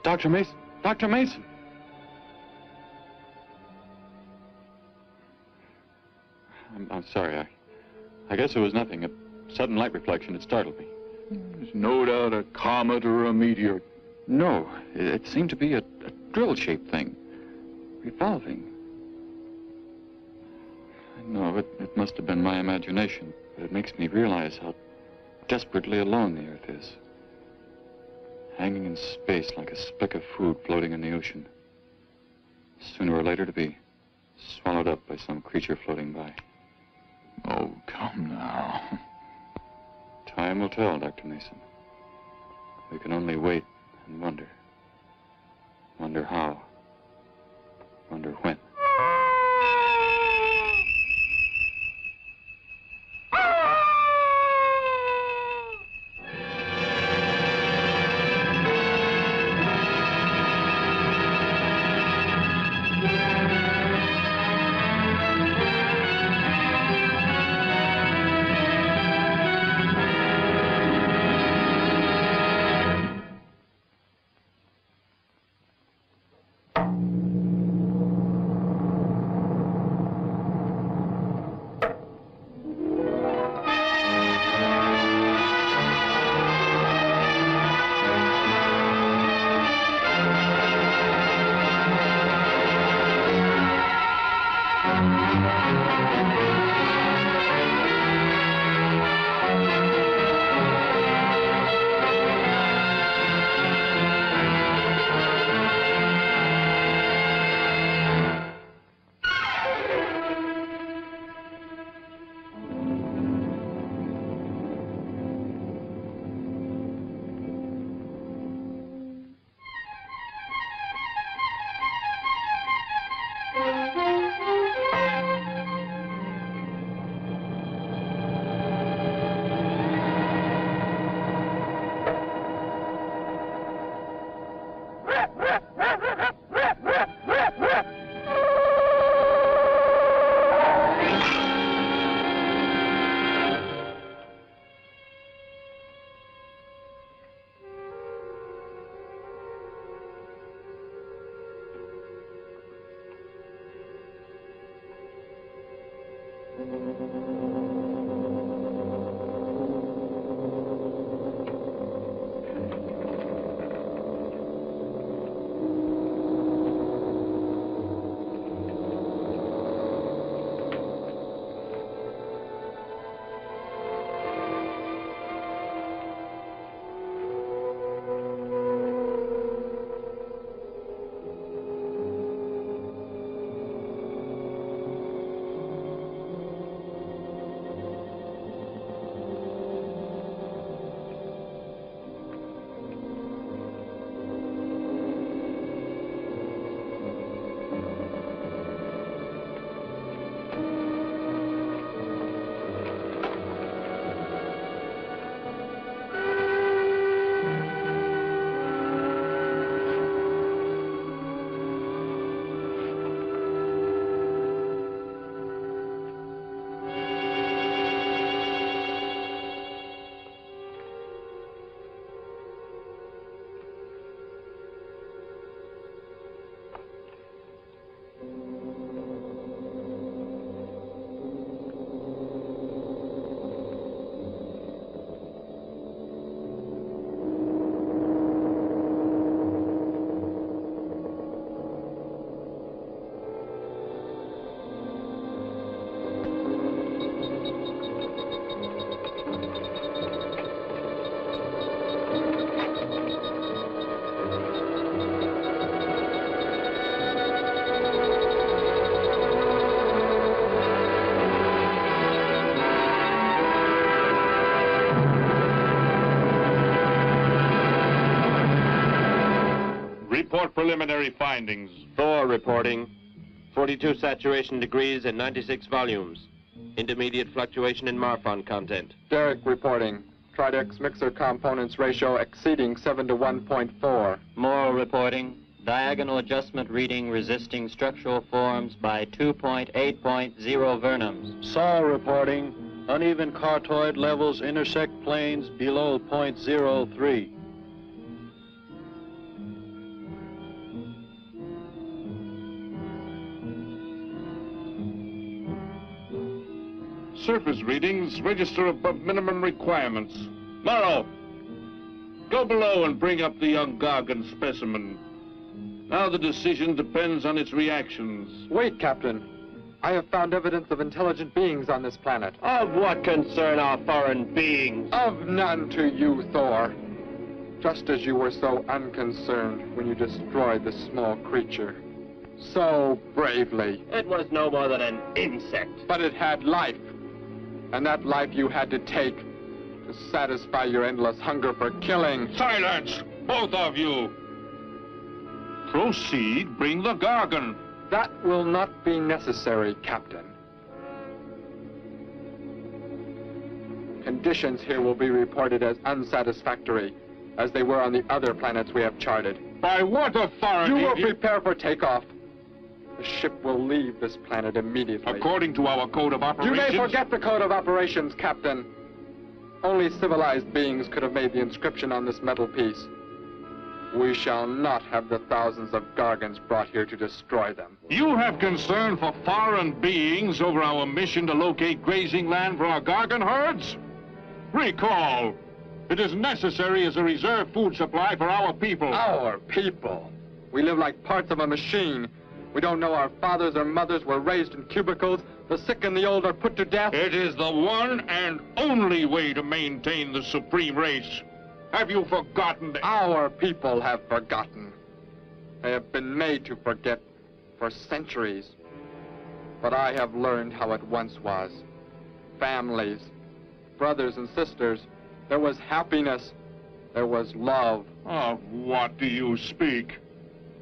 Dr. Mason! Dr. Mason! I'm sorry. I guess it was nothing. A sudden light reflection. It startled me. There's no doubt a comet or a meteor. No, it seemed to be a drill-shaped thing. Revolving. I know, it must have been my imagination, but it makes me realize how desperately alone the Earth is. Hanging in space like a speck of food floating in the ocean. Sooner or later to be swallowed up by some creature floating by. Oh, come now. Time will tell, Dr. Mason. We can only wait and wonder. Wonder how. Wonder when. Report preliminary findings. Thor reporting. 42 saturation degrees and 96 volumes. Intermediate fluctuation in Marfon content. Derek reporting. Tridex mixer components ratio exceeding 7 to 1.4. Morrow reporting. Diagonal adjustment reading resisting structural forms by 2.8.0 vernums. Saul reporting. Uneven cartoid levels intersect planes below .03. surface readings register above minimum requirements. Morrow, go below and bring up the young Gargon specimen. Now the decision depends on its reactions. Wait, Captain. I have found evidence of intelligent beings on this planet. Of what concern are foreign beings? Of none to you, Thor. Just as you were so unconcerned when you destroyed the small creature. So bravely. It was no more than an insect. But it had life. And that life you had to take to satisfy your endless hunger for killing. Silence, both of you. Proceed, bring the Gargon. That will not be necessary, Captain. Conditions here will be reported as unsatisfactory, as they were on the other planets we have charted. By what authority? You will prepare for takeoff. The ship will leave this planet immediately. According to our code of operations? You may forget the code of operations, Captain. Only civilized beings could have made the inscription on this metal piece. We shall not have the thousands of Gargons brought here to destroy them. You have concern for foreign beings over our mission to locate grazing land for our Gargon herds? Recall, it is necessary as a reserve food supply for our people. Our people? We live like parts of a machine. We don't know our fathers or mothers were raised in cubicles. The sick and the old are put to death. It is the one and only way to maintain the supreme race. Have you forgotten that? Our people have forgotten. They have been made to forget for centuries. But I have learned how it once was. Families, brothers and sisters. There was happiness. There was love. Of what do you speak?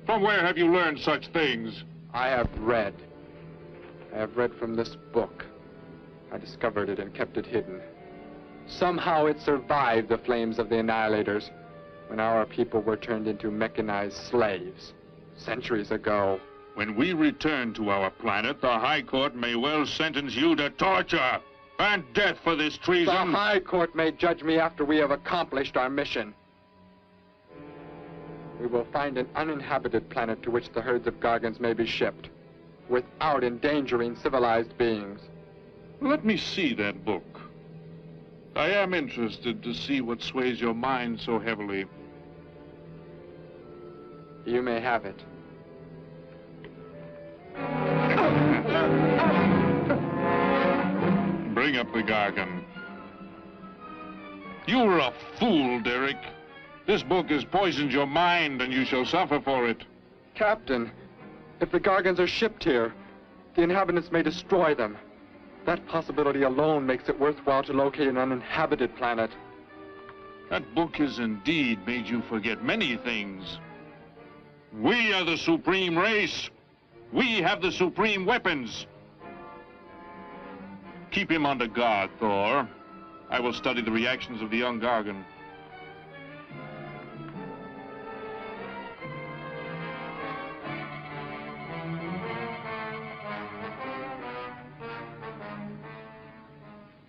From where have you learned such things? I have read. I have read from this book. I discovered it and kept it hidden. Somehow it survived the flames of the Annihilators when our people were turned into mechanized slaves centuries ago. When we return to our planet, the High Court may well sentence you to torture and death for this treason. The High Court may judge me after we have accomplished our mission. We will find an uninhabited planet to which the herds of Gargons may be shipped, without endangering civilized beings. Let me see that book. I am interested to see what sways your mind so heavily. You may have it. Bring up the Gargon. You're a fool, Derek. This book has poisoned your mind, and you shall suffer for it. Captain, if the Gargons are shipped here, the inhabitants may destroy them. That possibility alone makes it worthwhile to locate an uninhabited planet. That book has indeed made you forget many things. We are the supreme race. We have the supreme weapons. Keep him under guard, Thor. I will study the reactions of the young Gargon.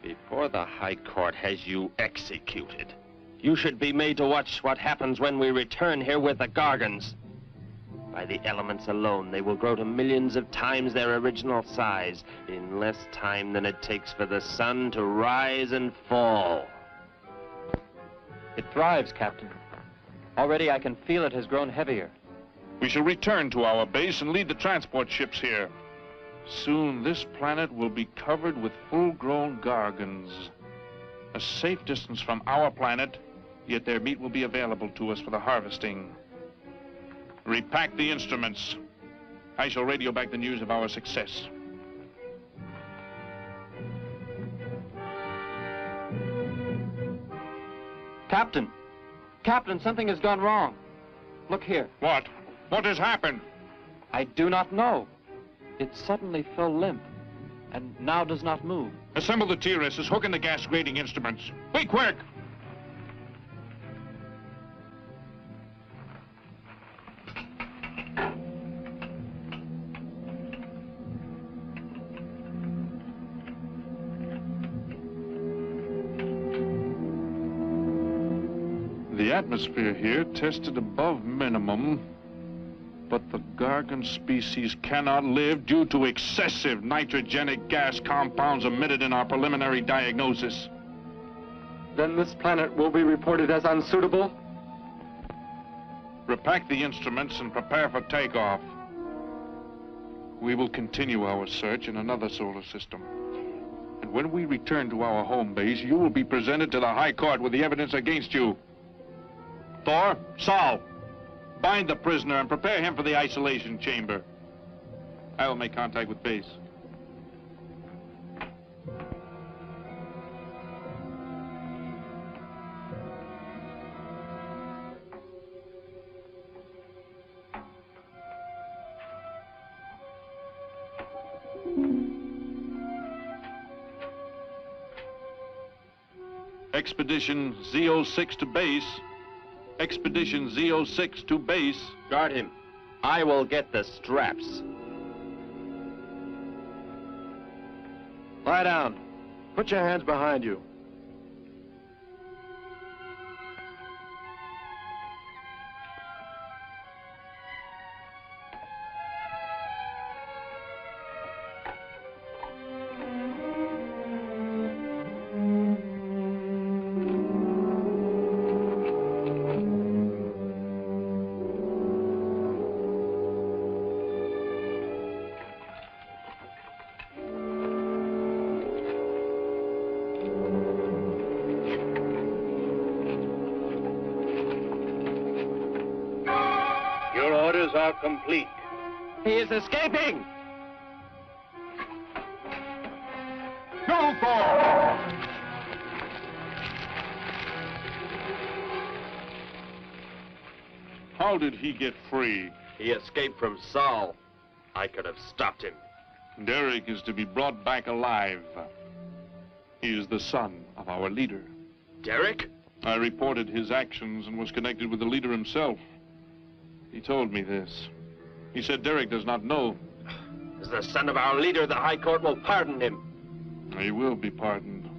Before the High Court has you executed, you should be made to watch what happens when we return here with the Gargons. By the elements alone, they will grow to millions of times their original size in less time than it takes for the sun to rise and fall. It thrives, Captain. Already I can feel it has grown heavier. We shall return to our base and lead the transport ships here. Soon this planet will be covered with full-grown Gargons. A safe distance from our planet, yet their meat will be available to us for the harvesting. Repack the instruments. I shall radio back the news of our success. Captain! Captain, something has gone wrong. Look here. What? What has happened? I do not know. It suddenly fell limp, and now does not move. Assemble the TRSs, hook in the gas grading instruments. Be quick! The atmosphere here tested above minimum. But the Gargon species cannot live due to excessive nitrogenic gas compounds emitted in our preliminary diagnosis. Then this planet will be reported as unsuitable? Repack the instruments and prepare for takeoff. We will continue our search in another solar system. And when we return to our home base, you will be presented to the High Court with the evidence against you. Thor, Saul, bind the prisoner and prepare him for the isolation chamber. I will make contact with base. Expedition Z06 to base. Expedition Z06 to base. Guard him. I will get the straps. Lie down. Put your hands behind you. Are complete. He is escaping! Go, Thor! How did he get free? He escaped from Saul. I could have stopped him. Derek is to be brought back alive. He is the son of our leader. Derek? I reported his actions and was connected with the leader himself. He told me this. He said Derek does not know. As the son of our leader, the High Court will pardon him. He will be pardoned.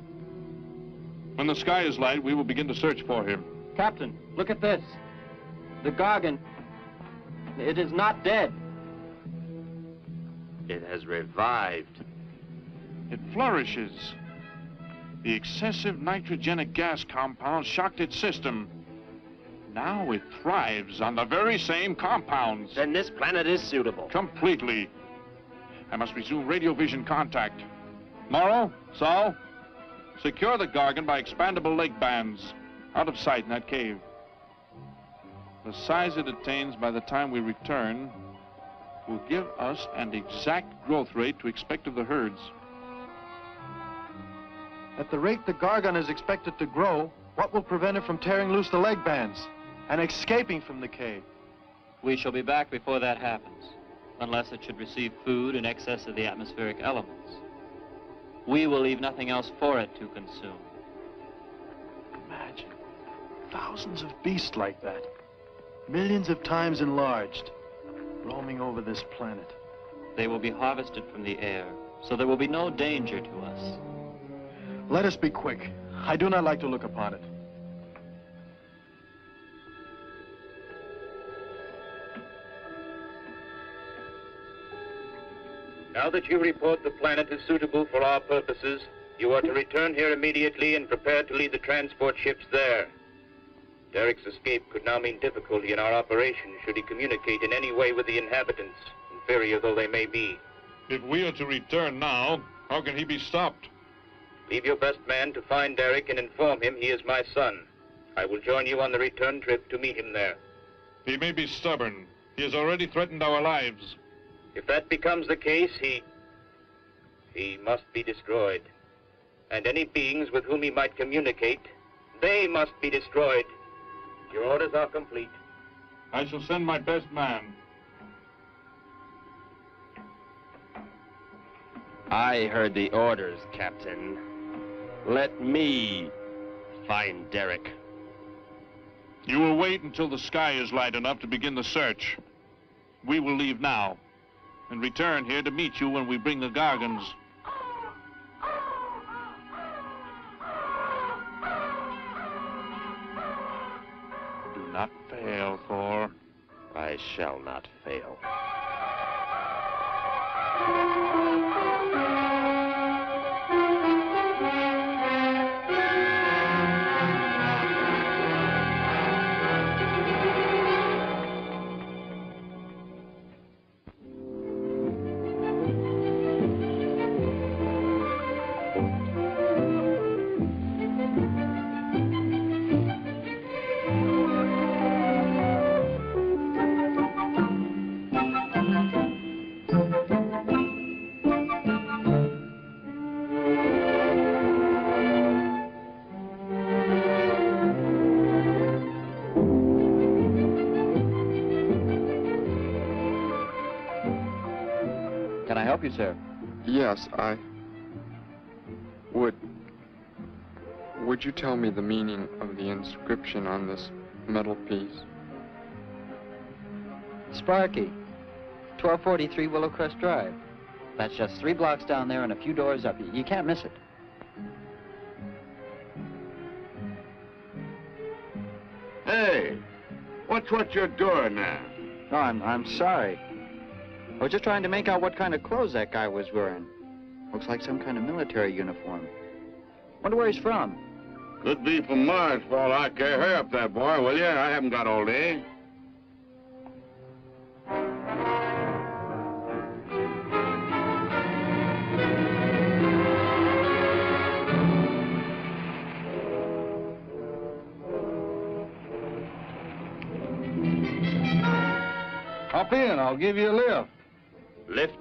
When the sky is light, we will begin to search for him. Captain, look at this. The Gargon. It is not dead. It has revived. It flourishes. The excessive nitrogenic gas compound shocked its system. Now it thrives on the very same compounds. Then this planet is suitable. Completely. I must resume radio vision contact. Morrow, Saul, secure the Gargon by expandable leg bands. Out of sight in that cave. The size it attains by the time we return will give us an exact growth rate to expect of the herds. At the rate the Gargon is expected to grow, what will prevent it from tearing loose the leg bands and escaping from the cave? We shall be back before that happens, unless it should receive food in excess of the atmospheric elements. We will leave nothing else for it to consume. Imagine thousands of beasts like that, millions of times enlarged, roaming over this planet. They will be harvested from the air, so there will be no danger to us. Let us be quick. I do not like to look upon it. Now that you report the planet is suitable for our purposes, you are to return here immediately and prepare to lead the transport ships there. Derek's escape could now mean difficulty in our operation should he communicate in any way with the inhabitants, inferior though they may be. If we are to return now, how can he be stopped? Leave your best man to find Derek and inform him he is my son. I will join you on the return trip to meet him there. He may be stubborn. He has already threatened our lives. If that becomes the case, he must be destroyed. And any beings with whom he might communicate, they must be destroyed. Your orders are complete. I shall send my best man. I heard the orders, Captain. Let me find Derek. You will wait until the sky is light enough to begin the search. We will leave now and return here to meet you when we bring the Gargons. Do not fail, Thor. I I shall not fail. Can I help you, sir? Yes, Would you tell me the meaning of the inscription on this metal piece? Sparky, 1243 Willowcrest Drive. That's just 3 blocks down there and a few doors up. You can't miss it. Hey, what's what you're doing now? No, I'm sorry. I was just trying to make out what kind of clothes that guy was wearing. Looks like some kind of military uniform. Wonder where he's from. Could be from Mars for all I care. Hurry up there, boy, will you? I haven't got all day. Hop in, I'll give you a lift. Lift?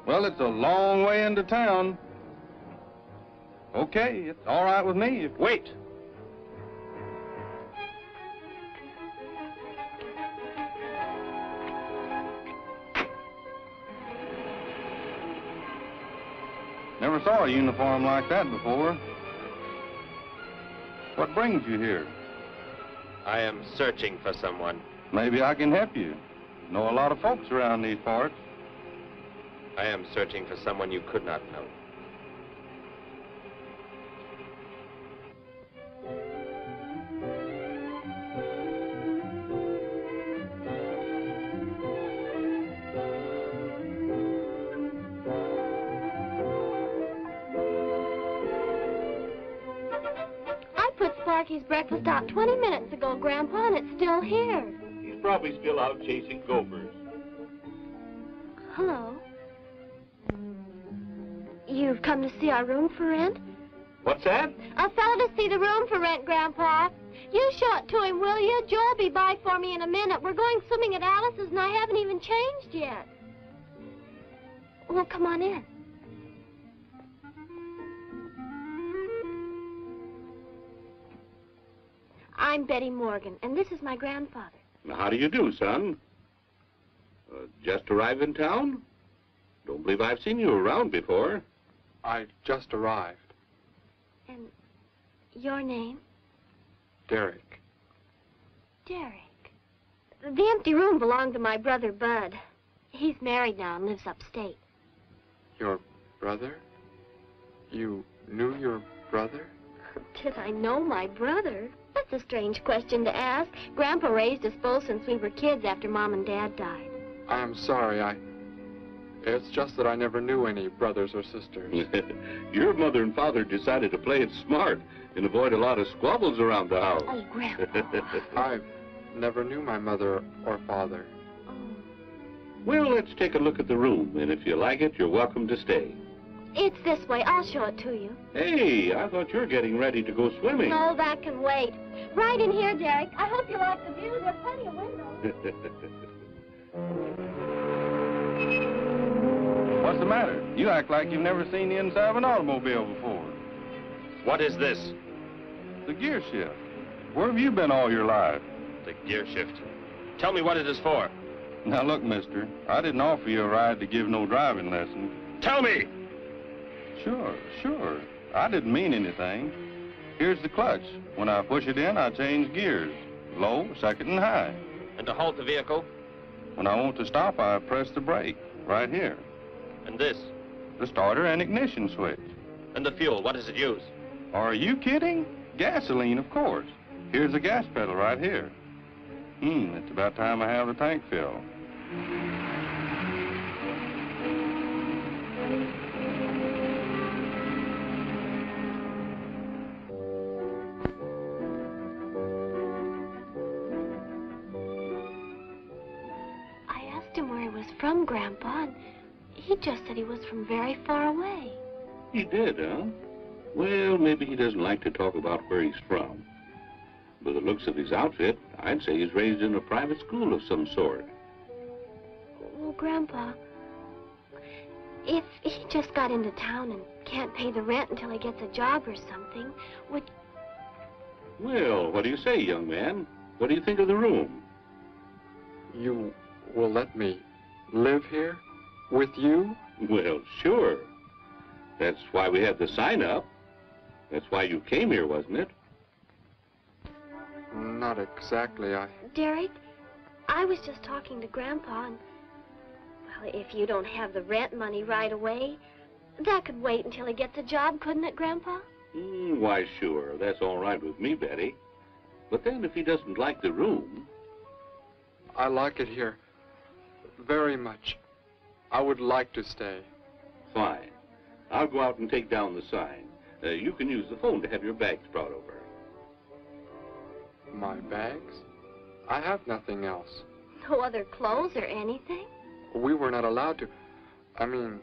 Well, it's a long way into town. Okay, it's all right with me. Wait! Never saw a uniform like that before. What brings you here? I am searching for someone. Maybe I can help you. Know a lot of folks around these parts. I am searching for someone you could not know. I put Sparky's breakfast out 20 minutes ago, Grandpa, and it's still here. He's probably still out chasing gophers. Hello. You've come to see our room for rent? What's that? A fellow to see the room for rent, Grandpa. You show it to him, will you? Joe'll be by for me in a minute. We're going swimming at Alice's, and I haven't even changed yet. Well, come on in. I'm Betty Morgan, and this is my grandfather. How do you do, son? Just arrived in town? Don't believe I've seen you around before. I just arrived. And your name? Derek. Derek. The empty room belonged to my brother, Bud. He's married now and lives upstate. Your brother? You knew your brother? Did I know my brother? That's a strange question to ask. Grandpa raised us both since we were kids after Mom and Dad died. I'm sorry, It's just that I never knew any brothers or sisters. Your mother and father decided to play it smart and avoid a lot of squabbles around the house. Oh, Grandpa. I never knew my mother or father. Oh. Well, let's take a look at the room, and if you like it, you're welcome to stay. It's this way. I'll show it to you. Hey, I thought you were getting ready to go swimming. No, that can wait. Right in here, Derek. I hope you like the view. There are plenty of windows. What's the matter? You act like you've never seen the inside of an automobile before. What is this? The gear shift. Where have you been all your life? The gear shift. Tell me what it is for. Now look, mister, I didn't offer you a ride to give no driving lesson. Tell me! Sure. I didn't mean anything. Here's the clutch. When I push it in, I change gears. Low, second, and high. And to halt the vehicle? When I want to stop, I press the brake, right here. And this? The starter and ignition switch. And the fuel, what does it use? Are you kidding? Gasoline, of course. Here's the gas pedal right here. It's about time I have the tank filled. I asked him where he was from, Grandpa, and he just said he was from very far away. He did, huh? Well, maybe he doesn't like to talk about where he's from. By the looks of his outfit, I'd say he's raised in a private school of some sort. Well, Grandpa, if he just got into town and can't pay the rent until he gets a job or something, would... Well, what do you say, young man? What do you think of the room? You will let me live here with you? Well, sure. That's why we had the sign up. That's why you came here, wasn't it? Not exactly, Derek, I was just talking to Grandpa, and... Well, if you don't have the rent money right away, that could wait until he gets a job, couldn't it, Grandpa? Why, sure. That's all right with me, Betty. But then if he doesn't like the room... I like it here very much. I would like to stay. Fine. I'll go out and take down the sign. You can use the phone to have your bags brought over. My bags? I have nothing else. No other clothes or anything? We were not allowed to. I mean,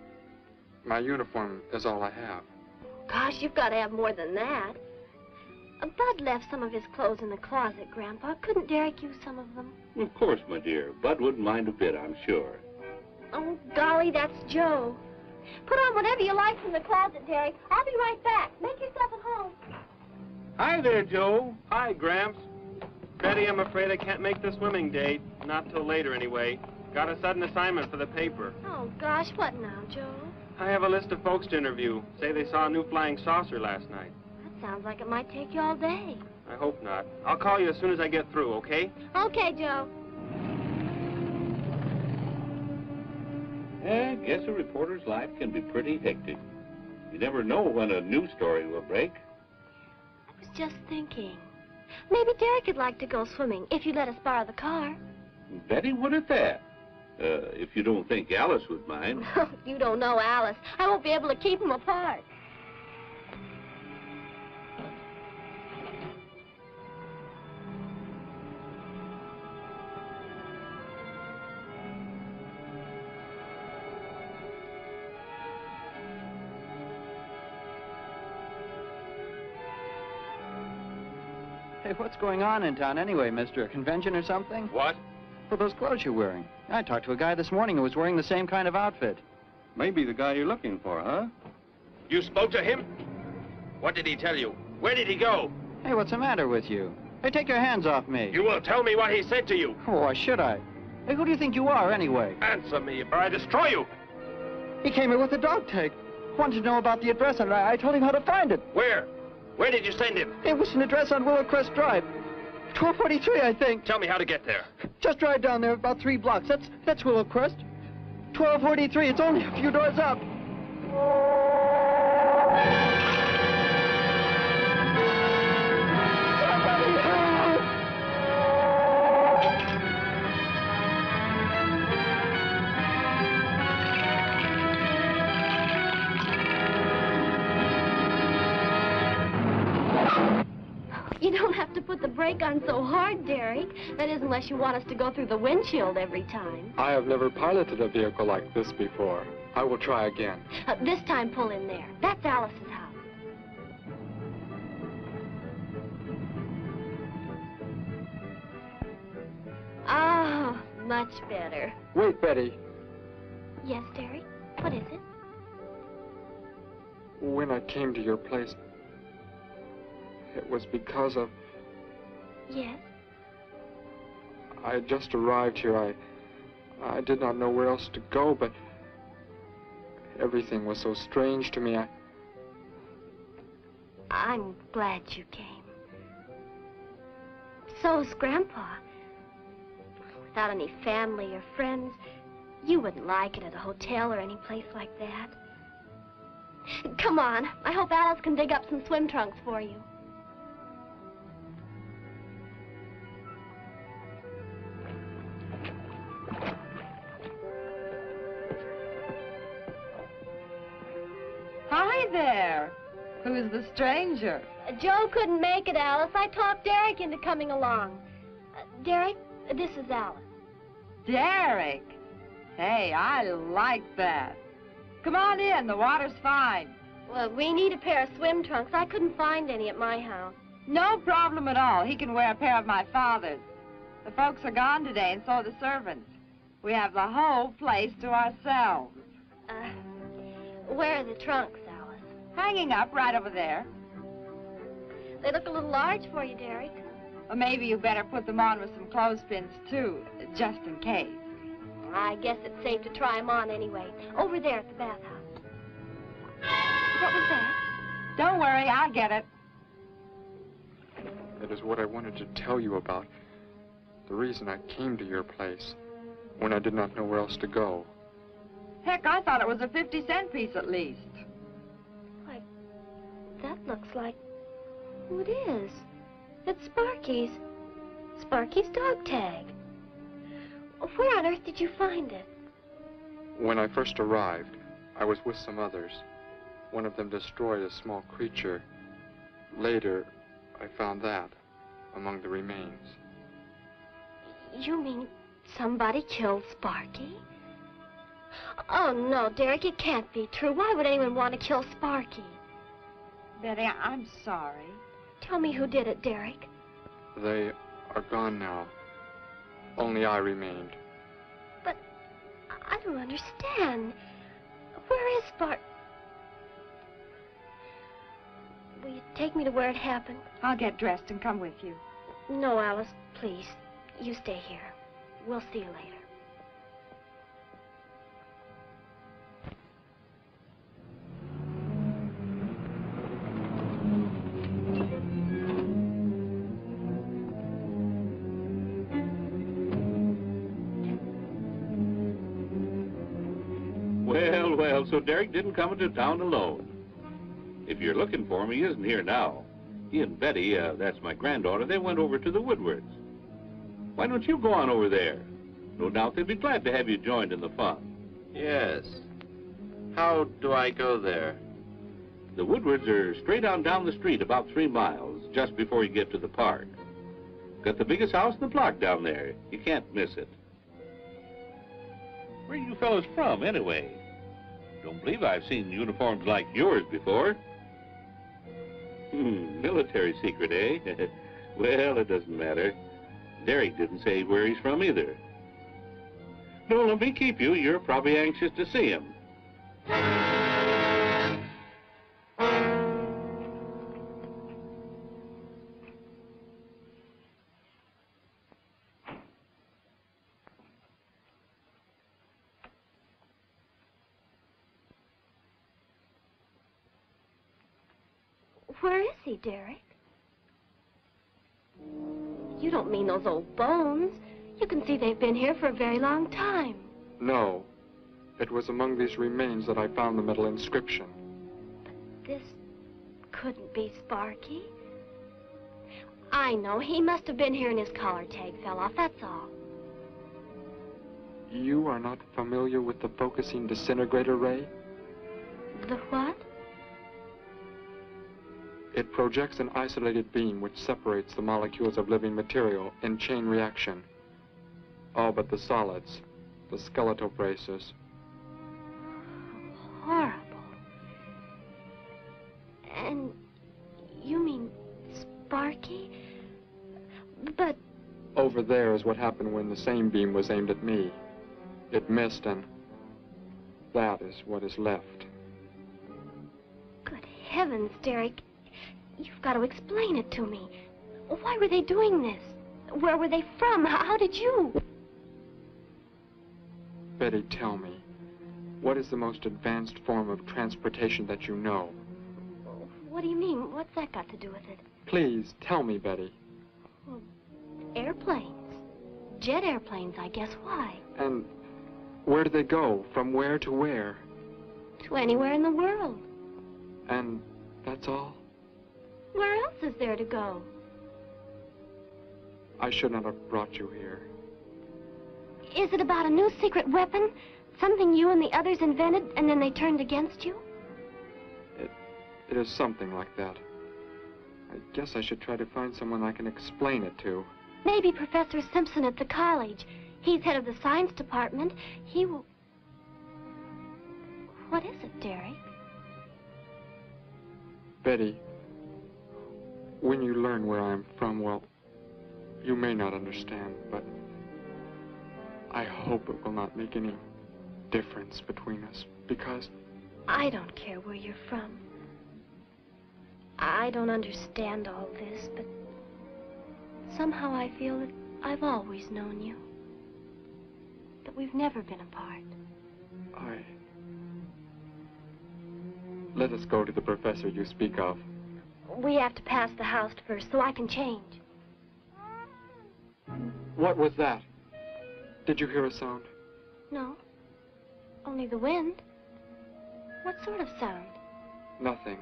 my uniform is all I have. Gosh, you've got to have more than that. Bud left some of his clothes in the closet, Grandpa. Couldn't Derek use some of them? Of course, my dear. Bud wouldn't mind a bit, I'm sure. Oh, golly, that's Joe. Put on whatever you like from the closet, Derek. I'll be right back. Make yourself at home. Hi there, Joe. Hi, Gramps. Betty, I'm afraid I can't make the swimming date. Not till later, anyway. Got a sudden assignment for the paper. Oh, gosh, what now, Joe? I have a list of folks to interview. Say they saw a new flying saucer last night. That sounds like it might take you all day. I hope not. I'll call you as soon as I get through, okay? Okay, Joe. I guess a reporter's life can be pretty hectic. You never know when a news story will break. I was just thinking. Maybe Derek would like to go swimming if you let us borrow the car. Betty would at that. If you don't think Alice would mind. You don't know Alice. I won't be able to keep them apart. Hey, what's going on in town anyway, mister? A convention or something? What? For those clothes you're wearing. I talked to a guy this morning who was wearing the same kind of outfit. Maybe the guy you're looking for, huh? You spoke to him? What did he tell you? Where did he go? Hey, what's the matter with you? Hey, take your hands off me. You will tell me what he said to you. Oh, why should I? Hey, who do you think you are, anyway? Answer me, or I destroy you. He came here with a dog tag. Wanted to know about the address, and I told him how to find it. Where? Where did you send him? It was an address on Willow Crest Drive. 1243, I think. Tell me how to get there. Just drive down there about 3 blocks. That's Willow Crest. 1243. It's only a few doors up. Somebody help! You don't have to put the brake on so hard, Derek. That is, unless you want us to go through the windshield every time. I have never piloted a vehicle like this before. I will try again. This time, pull in there. That's Alice's house. Ah, much better. Wait, Betty. Yes, Derek? What is it? When I came to your place, it was because of... Yes? I had just arrived here. I did not know where else to go, but everything was so strange to me. I'm glad you came. So's Grandpa. Without any family or friends, you wouldn't like it at a hotel or any place like that. Come on. I hope Alice can dig up some swim trunks for you. Hi there. Who's the stranger? Joe couldn't make it, Alice. I talked Derek into coming along. Derek, this is Alice. Derek. Hey, I like that. Come on in, the water's fine. Well, we need a pair of swim trunks. I couldn't find any at my house. No problem at all. He can wear a pair of my father's. The folks are gone today, and so are the servants. We have the whole place to ourselves. Where are the trunks, Alice? Hanging up right over there. They look a little large for you, Derek. Well, maybe you better put them on with some clothespins, too, just in case. I guess it's safe to try them on anyway. Over there at the bathhouse. What was that? Don't worry, I'll get it. It is what I wanted to tell you about. The reason I came to your place when I did not know where else to go. Heck, I thought it was a 50-cent piece at least. Why, that looks like... who it is. It's Sparky's. Sparky's dog tag. Where on earth did you find it? When I first arrived, I was with some others. One of them destroyed a small creature. Later, I found that among the remains. You mean somebody killed Sparky? Oh, no, Derek, it can't be true. Why would anyone want to kill Sparky? Betty, I'm sorry. Tell me who did it, Derek. They are gone now. Only I remained. But I don't understand. Where is Sparky? Will you take me to where it happened? I'll get dressed and come with you. No, Alice, please. You stay here. We'll see you later. Well, so Derek didn't come into town alone. If you're looking for him, he isn't here now. He and Betty, that's my granddaughter, they went over to the Woodwards. Why don't you go on over there? No doubt they'd be glad to have you joined in the fun. Yes. How do I go there? The Woodwards are straight on down the street about 3 miles, just before you get to the park. Got the biggest house in the block down there. You can't miss it. Where are you fellas from, anyway? Don't believe I've seen uniforms like yours before. Military secret, eh? Well, it doesn't matter. Derek didn't say where he's from either. No, let me keep you. You're probably anxious to see him. Where is he, Derek? You don't mean those old bones. You can see they've been here for a very long time. No. It was among these remains that I found the metal inscription. But this couldn't be Sparky. I know. He must have been here and his collar tag fell off, that's all. You are not familiar with the focusing disintegrator ray? The what? It projects an isolated beam which separates the molecules of living material in chain reaction. All but the solids, the skeletal braces. Horrible. And you mean Sparky? But... Over there is what happened when the same beam was aimed at me. It missed, and that is what is left. Good heavens, Derek. You've got to explain it to me. Why were they doing this? Where were they from? How did you? Betty, tell me, what is the most advanced form of transportation that you know? What do you mean? What's that got to do with it? Please, tell me, Betty. Well, airplanes. Jet airplanes, I guess. Why? And where do they go? From where to where? To anywhere in the world. And that's all? Where else is there to go? I should not have brought you here. Is it about a new secret weapon? Something you and the others invented and then they turned against you? It is something like that. I guess I should try to find someone I can explain it to. Maybe Professor Simpson at the college. He's head of the science department. He will... What is it, Derek? Betty, when you learn where I'm from, well, you may not understand, but I hope it will not make any difference between us, because... I don't care where you're from. I don't understand all this, but somehow I feel that I've always known you. That we've never been apart. Let us go to the professor you speak of. We have to pass the house first, so I can change. What was that? Did you hear a sound? No. Only the wind. What sort of sound? Nothing.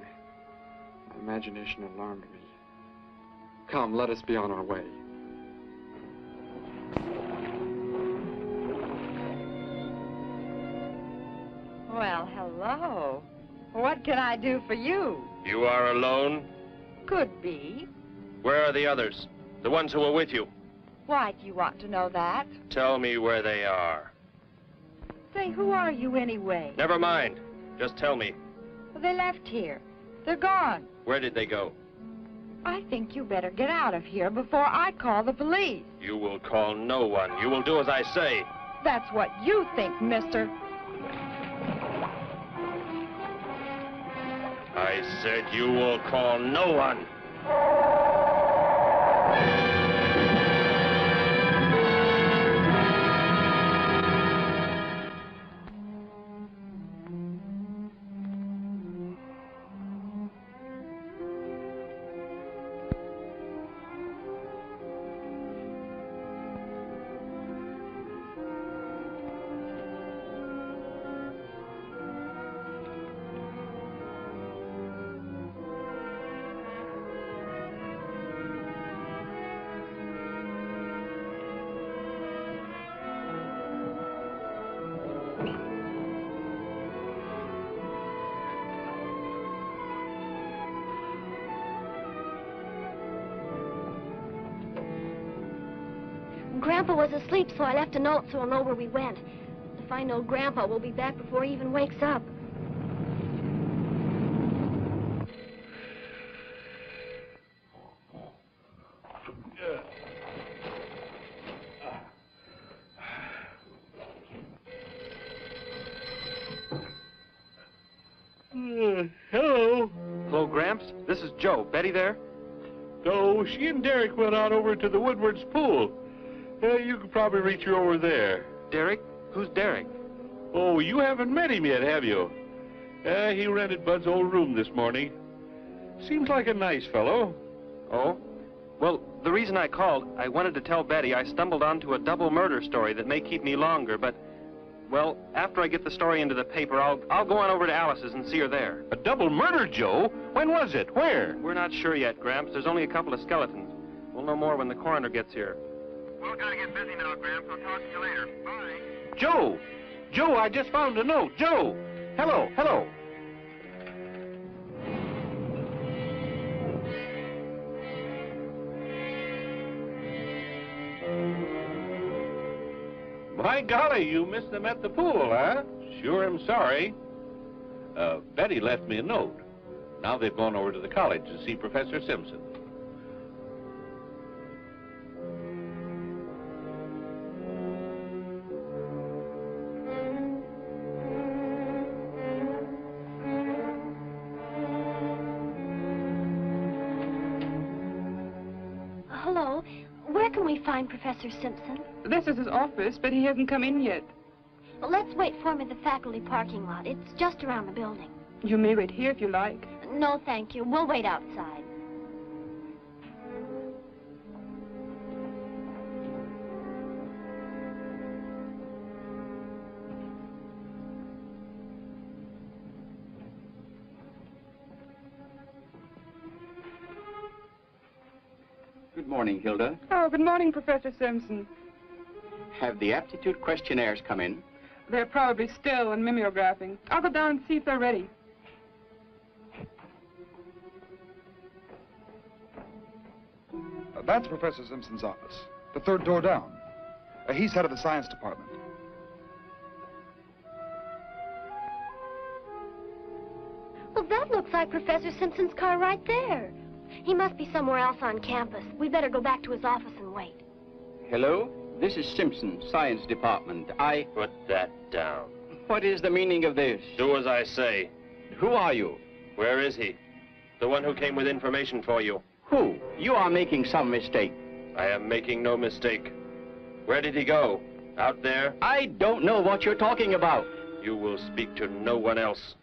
My imagination alarmed me. Come, let us be on our way. Well, hello. What can I do for you? You are alone? Could be. Where are the others? The ones who were with you? Why do you want to know that? Tell me where they are. Say, who are you anyway? Never mind. Just tell me. Well, they left here. They're gone. Where did they go? I think you better get out of here before I call the police. You will call no one. You will do as I say. That's what you think, mister. I said you will call no one. Grandpa was asleep, so I left a note so he'll know where we went. If I know Grandpa, we'll be back before he even wakes up. Hello. Hello, Gramps. This is Joe. Betty there? No, she and Derek went out over to the Woodward's pool. You could probably reach her over there. Derek? Who's Derek? Oh, you haven't met him yet, have you? He rented Bud's old room this morning. Seems like a nice fellow. Oh? Well, the reason I called, I wanted to tell Betty I stumbled onto a double murder story that may keep me longer, but, well, after I get the story into the paper, I'll go on over to Alice's and see her there. A double murder, Joe? When was it? Where? We're not sure yet, Gramps. There's only a couple of skeletons. We'll know more when the coroner gets here. Well, gotta get busy now, Gramps. I'll talk to you later. Bye. Joe! Joe, I just found a note. Joe! Hello, hello. My golly, you missed them at the pool, huh? Sure am sorry. Betty left me a note. Now they've gone over to the college to see Professor Simpson. Hello. Where can we find Professor Simpson? This is his office, but he hasn't come in yet. Well, let's wait for him at the faculty parking lot. It's just around the building. You may wait here if you like. No, thank you. We'll wait outside. Good morning, Hilda. Oh, good morning, Professor Simpson. Have the aptitude questionnaires come in? They're probably still in mimeographing. I'll go down and see if they're ready. That's Professor Simpson's office. The third door down. He's head of the science department. Well, that looks like Professor Simpson's car right there. He must be somewhere else on campus. We better go back to his office and wait. Hello? This is Simpson, Science Department. Put that down. What is the meaning of this? Do as I say. Who are you? Where is he? The one who came with information for you. Who? You are making some mistake. I am making no mistake. Where did he go? Out there? I don't know what you're talking about. You will speak to no one else.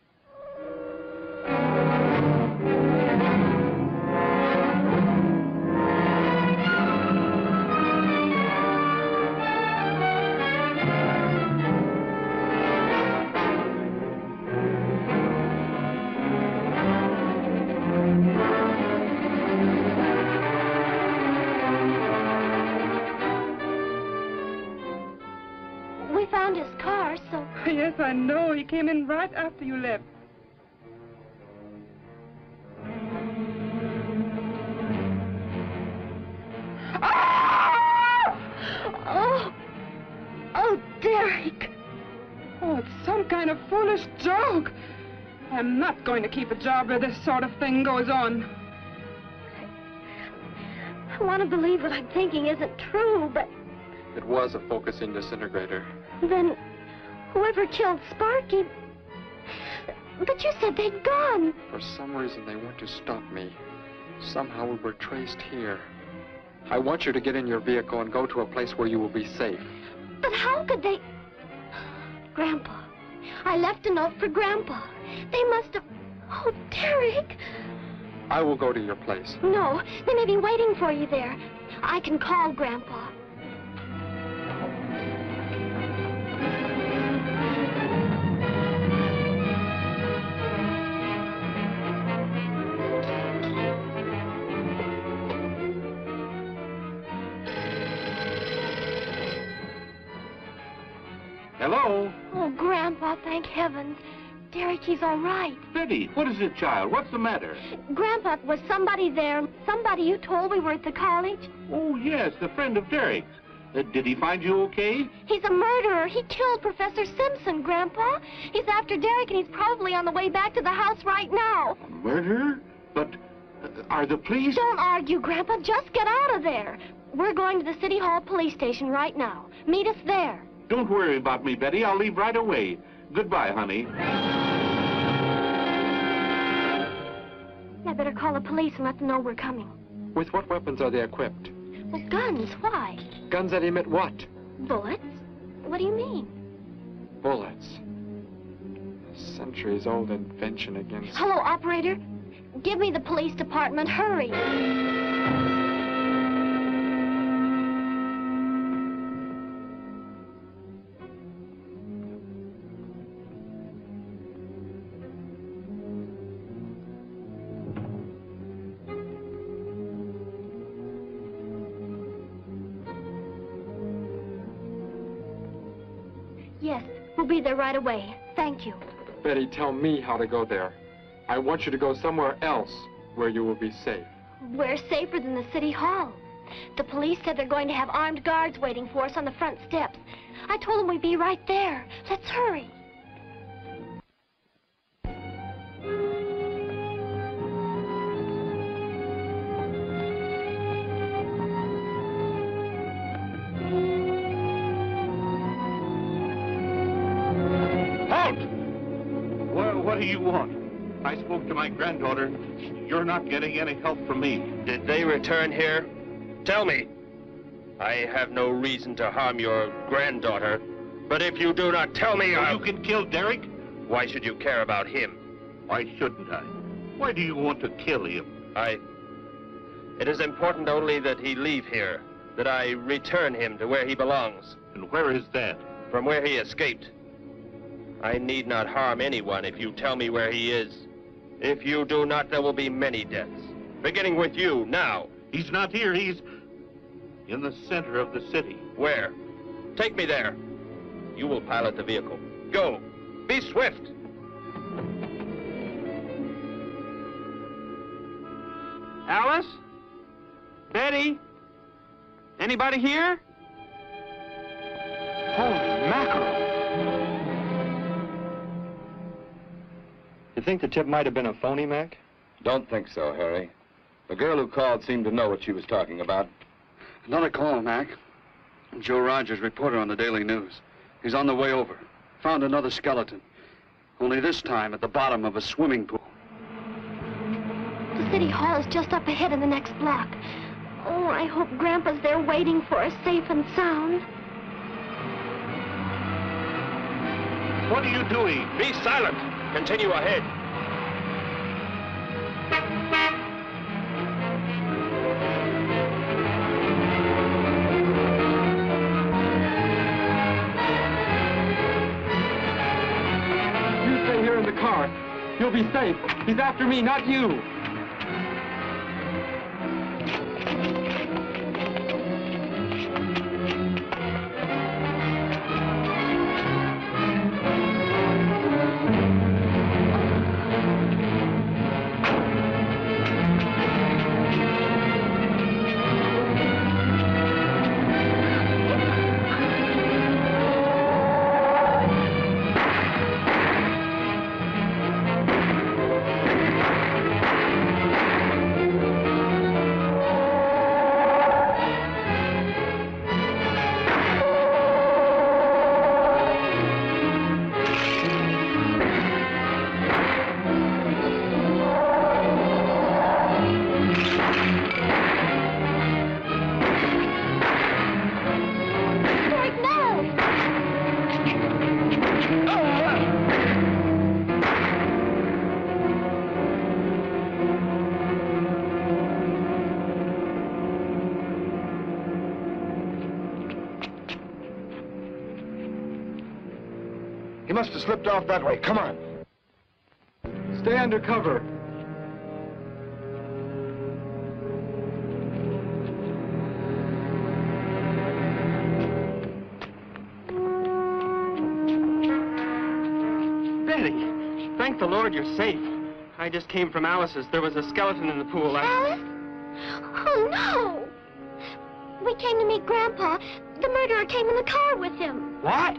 We found his car, so... Yes, I know. He came in right after you left. Oh! Oh, Derek! Oh, it's some kind of foolish joke. I'm not going to keep a job where this sort of thing goes on. I want to believe what I'm thinking isn't true, but It was a focusing disintegrator. then whoever killed Sparky... But you said they'd gone. For some reason, they want to stop me. Somehow we were traced here. I want you to get in your vehicle and go to a place where you will be safe. But how could they... Grandpa. I left a note for Grandpa. They must have... Oh, Derek. I will go to your place. No, they may be waiting for you there. I can call Grandpa. Hello? Oh, Grandpa, thank heavens. Derek, he's all right. Betty, what is it, child? What's the matter? Grandpa, was somebody there? Somebody you told we were at the college? Oh, yes, the friend of Derek's. Did he find you okay? He's a murderer. He killed Professor Simpson, Grandpa. He's after Derek, and he's probably on the way back to the house right now. A murderer? But are the police... Don't argue, Grandpa. Just get out of there. We're going to the City Hall police station right now. Meet us there. Don't worry about me, Betty. I'll leave right away. Goodbye, honey. I better call the police and let them know we're coming. With what weapons are they equipped? Well, guns. Why? Guns that emit what? Bullets? What do you mean? Bullets. A centuries-old invention against... Hello, operator. Give me the police department. Hurry. Yes, we'll be there right away. Thank you. Betty, tell me how to go there. I want you to go somewhere else where you will be safe. We're safer than the City Hall. The police said they're going to have armed guards waiting for us on the front steps. I told them we'd be right there. Let's hurry. What do you want? I spoke to my granddaughter. You're not getting any help from me. Did they return here? Tell me. I have no reason to harm your granddaughter, but if you do not tell me, You can kill Derek? Why should you care about him? Why shouldn't I? Why do you want to kill him? It is important only that he leave here, that I return him to where he belongs. And where is that? From where he escaped. I need not harm anyone if you tell me where he is. If you do not, there will be many deaths. Beginning with you, now. He's not here. He's in the center of the city. Where? Take me there. You will pilot the vehicle. Go. Be swift. Alice? Betty? Anybody here? Holy mackerel. You think the tip might have been a phony, Mac? Don't think so, Harry. The girl who called seemed to know what she was talking about. Another call, Mac. Joe Rogers, reporter on the Daily News. He's on the way over. Found another skeleton. Only this time at the bottom of a swimming pool. The city hall is just up ahead in the next block. Oh, I hope Grandpa's there waiting for us safe and sound. What are you doing? Be silent. Continue ahead. You stay here in the car. You'll be safe. He's after me, not you. He must have slipped off that way. Come on. Stay under cover. Betty, thank the Lord you're safe. I just came from Alice's. There was a skeleton in the pool. Alice? Oh, no! We came to meet Grandpa. The murderer came in the car with him. What?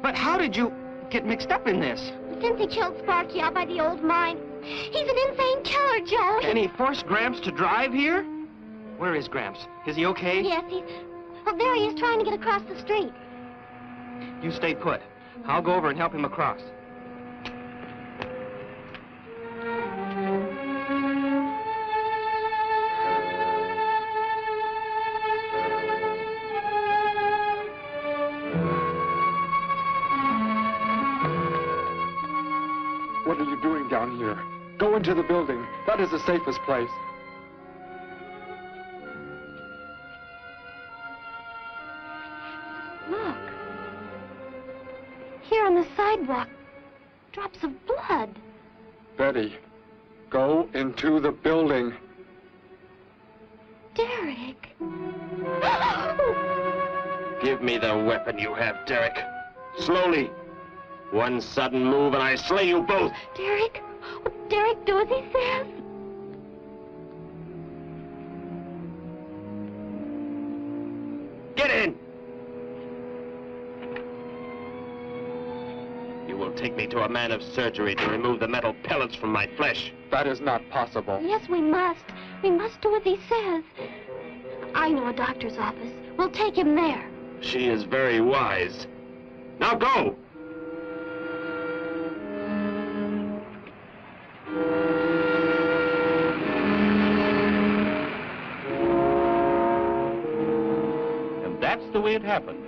But how did you get mixed up in this? Since he killed Sparky out by the old mine. He's an insane killer, Joe. And he forced Gramps to drive here? Where is Gramps? Is he okay? Yes, well, there he is trying to get across the street. You stay put. I'll go over and help him across. What are you doing down here? Go into the building. That is the safest place. Look. Here on the sidewalk. Drops of blood. Betty, go into the building. Derek. Give me the weapon you have, Derek. Slowly. One sudden move and I slay you both. Derek? Derek, do as he says. Get in! You will take me to a man of surgery to remove the metal pellets from my flesh. That is not possible. Yes, we must. We must do as he says. I know a doctor's office. We'll take him there. She is very wise. Now go! And that's the way it happened.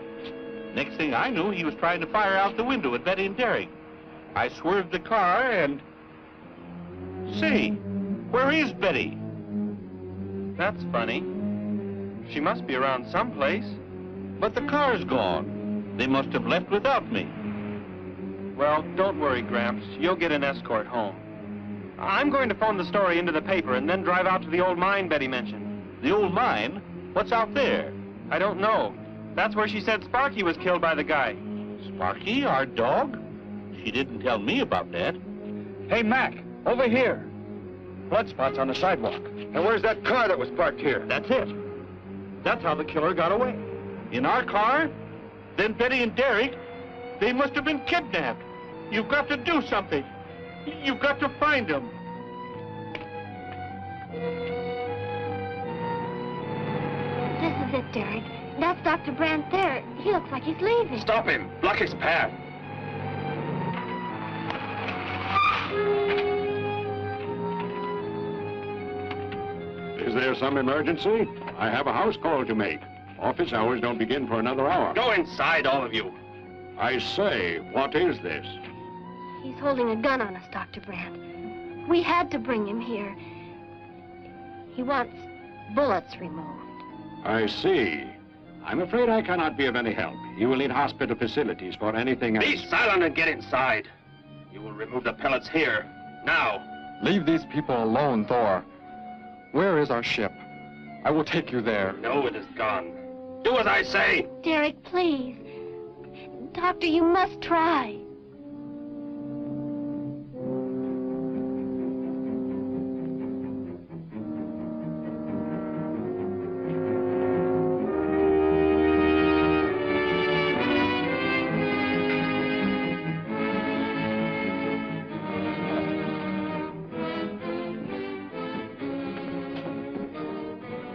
Next thing I knew, he was trying to fire out the window at Betty and Derek. I swerved the car and... Say, where is Betty? That's funny. She must be around someplace. But the car's gone. They must have left without me. Well, don't worry, Gramps. You'll get an escort home. I'm going to phone the story into the paper and then drive out to the old mine Betty mentioned. The old mine? What's out there? I don't know. That's where she said Sparky was killed by the guy. Sparky, our dog? She didn't tell me about that. Hey, Mac, over here. Blood spots on the sidewalk. And where's that car that was parked here? That's it. That's how the killer got away. In our car? Then Betty and Derek, they must have been kidnapped. You've got to do something. You've got to find them. This is it, Derek. That's Dr. Brandt there. He looks like he's leaving. Stop him! Block his path! Is there some emergency? I have a house call to make. Office hours don't begin for another hour. Go inside, all of you. I say, what is this? He's holding a gun on us, Dr. Brandt. We had to bring him here. He wants bullets removed. I see. I'm afraid I cannot be of any help. You will need hospital facilities for anything else. Be silent and get inside. You will remove the pellets here, now. Leave these people alone, Thor. Where is our ship? I will take you there. No, it is gone. Do as I say. Derek, please. Doctor, you must try.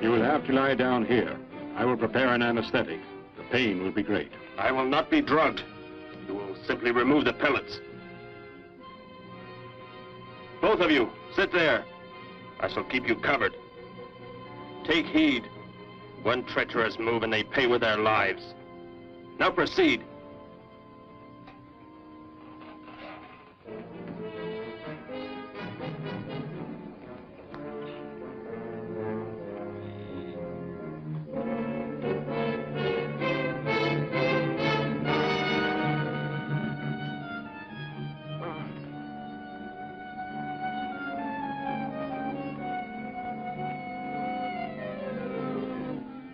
You will have to lie down here. I will prepare an anesthetic. The pain will be great. I will not be drugged. You will simply remove the pellets. Both of you, sit there. I shall keep you covered. Take heed. One treacherous move and they pay with their lives. Now proceed.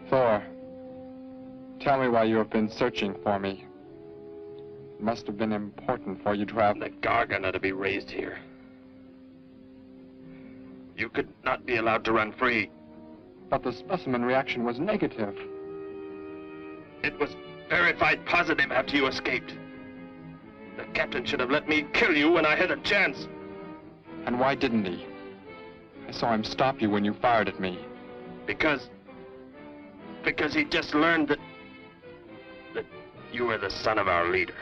Thor, tell me why you have been searching for me. It must have been important for you to have... The Gargon are to be raised here. You could not be allowed to run free. But the specimen reaction was negative. It was verified positive after you escaped. The captain should have let me kill you when I had a chance. And why didn't he? I saw him stop you when you fired at me. Because he just learned that you were the son of our leader.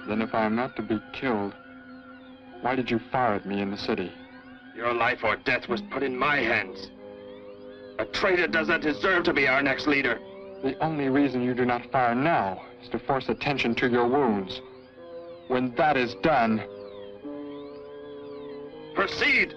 Then if I am not to be killed, why did you fire at me in the city? Your life or death was put in my hands. A traitor does not deserve to be our next leader. The only reason you do not fire now is to force attention to your wounds. When that is done... Proceed!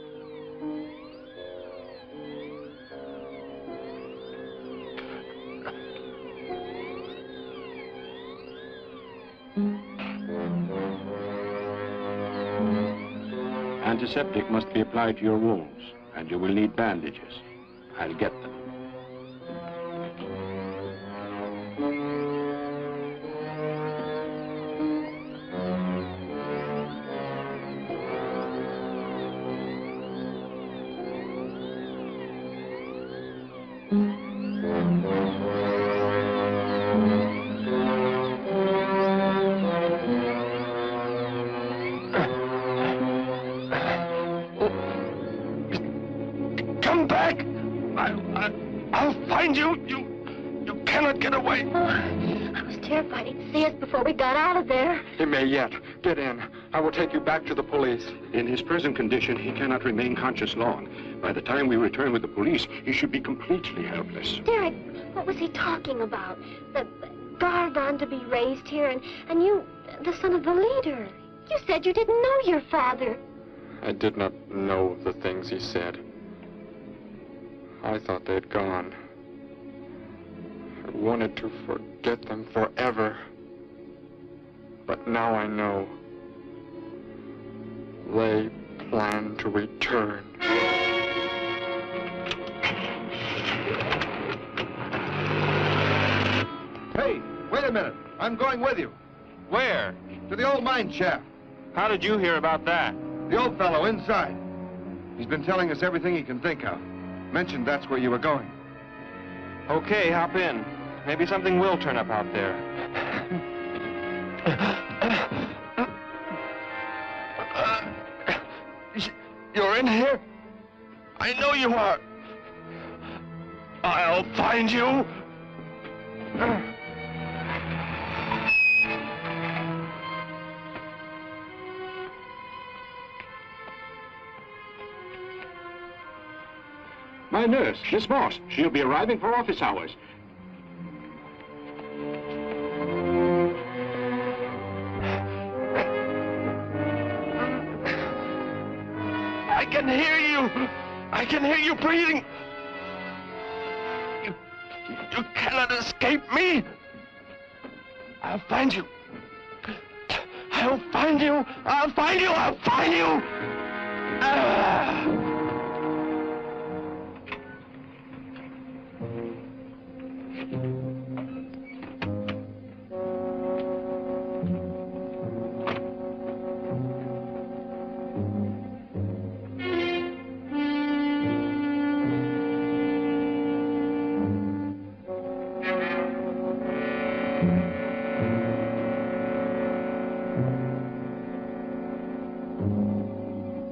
Antiseptic must be applied to your wounds, and you will need bandages. I'll get them. I'll find you. You cannot get away. Oh, I was terrified he'd see us before we got out of there. He may yet. Get in. I will take you back to the police. In his present condition, he cannot remain conscious long. By the time we return with the police, he should be completely helpless. Derek, what was he talking about? The Gargon to be raised here, and you, the son of the leader. You said you didn't know your father. I did not know the things he said. I thought they'd gone. I wanted to forget them forever. But now I know. They plan to return. Hey, wait a minute. I'm going with you. Where? To the old mine shaft. How did you hear about that? The old fellow inside. He's been telling us everything he can think of. Mentioned that's where you were going. Okay, hop in. Maybe something will turn up out there. You're in here? I know you are. I'll find you. My nurse, Miss Moss. She'll be arriving for office hours. I can hear you. I can hear you breathing. You cannot escape me. I'll find you. I'll find you. I'll find you. I'll find you.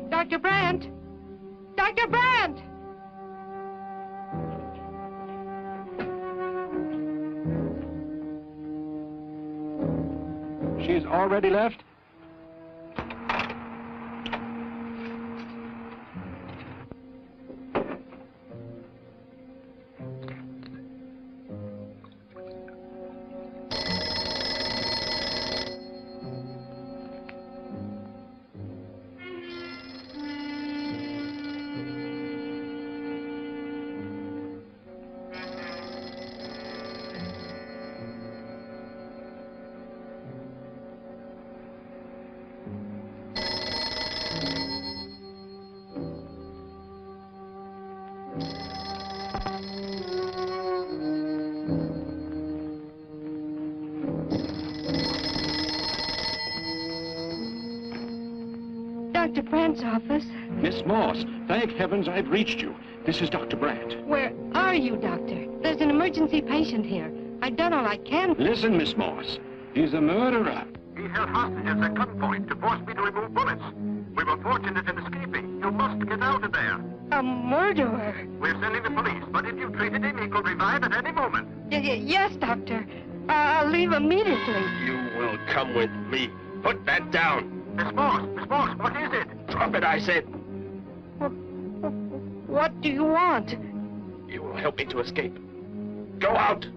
Dr. Brandt! Dr. Brandt! She's already left? Dr. Brandt's office. Miss Moss, thank heavens I've reached you. This is Dr. Brandt. Where are you, Doctor? There's an emergency patient here. I've done all I can. Listen, Miss Moss. He's a murderer. He held hostages at gunpoint to force me to remove bullets. We were fortunate in escaping. You must get out of there. A murderer? We're sending the police, but if you treated him, he could revive at any moment. Yes, Doctor. I'll leave immediately. You will come with me. Put that down. Miss Moss, what is it? Drop it, I said. What do you want? You will help me to escape. Go out.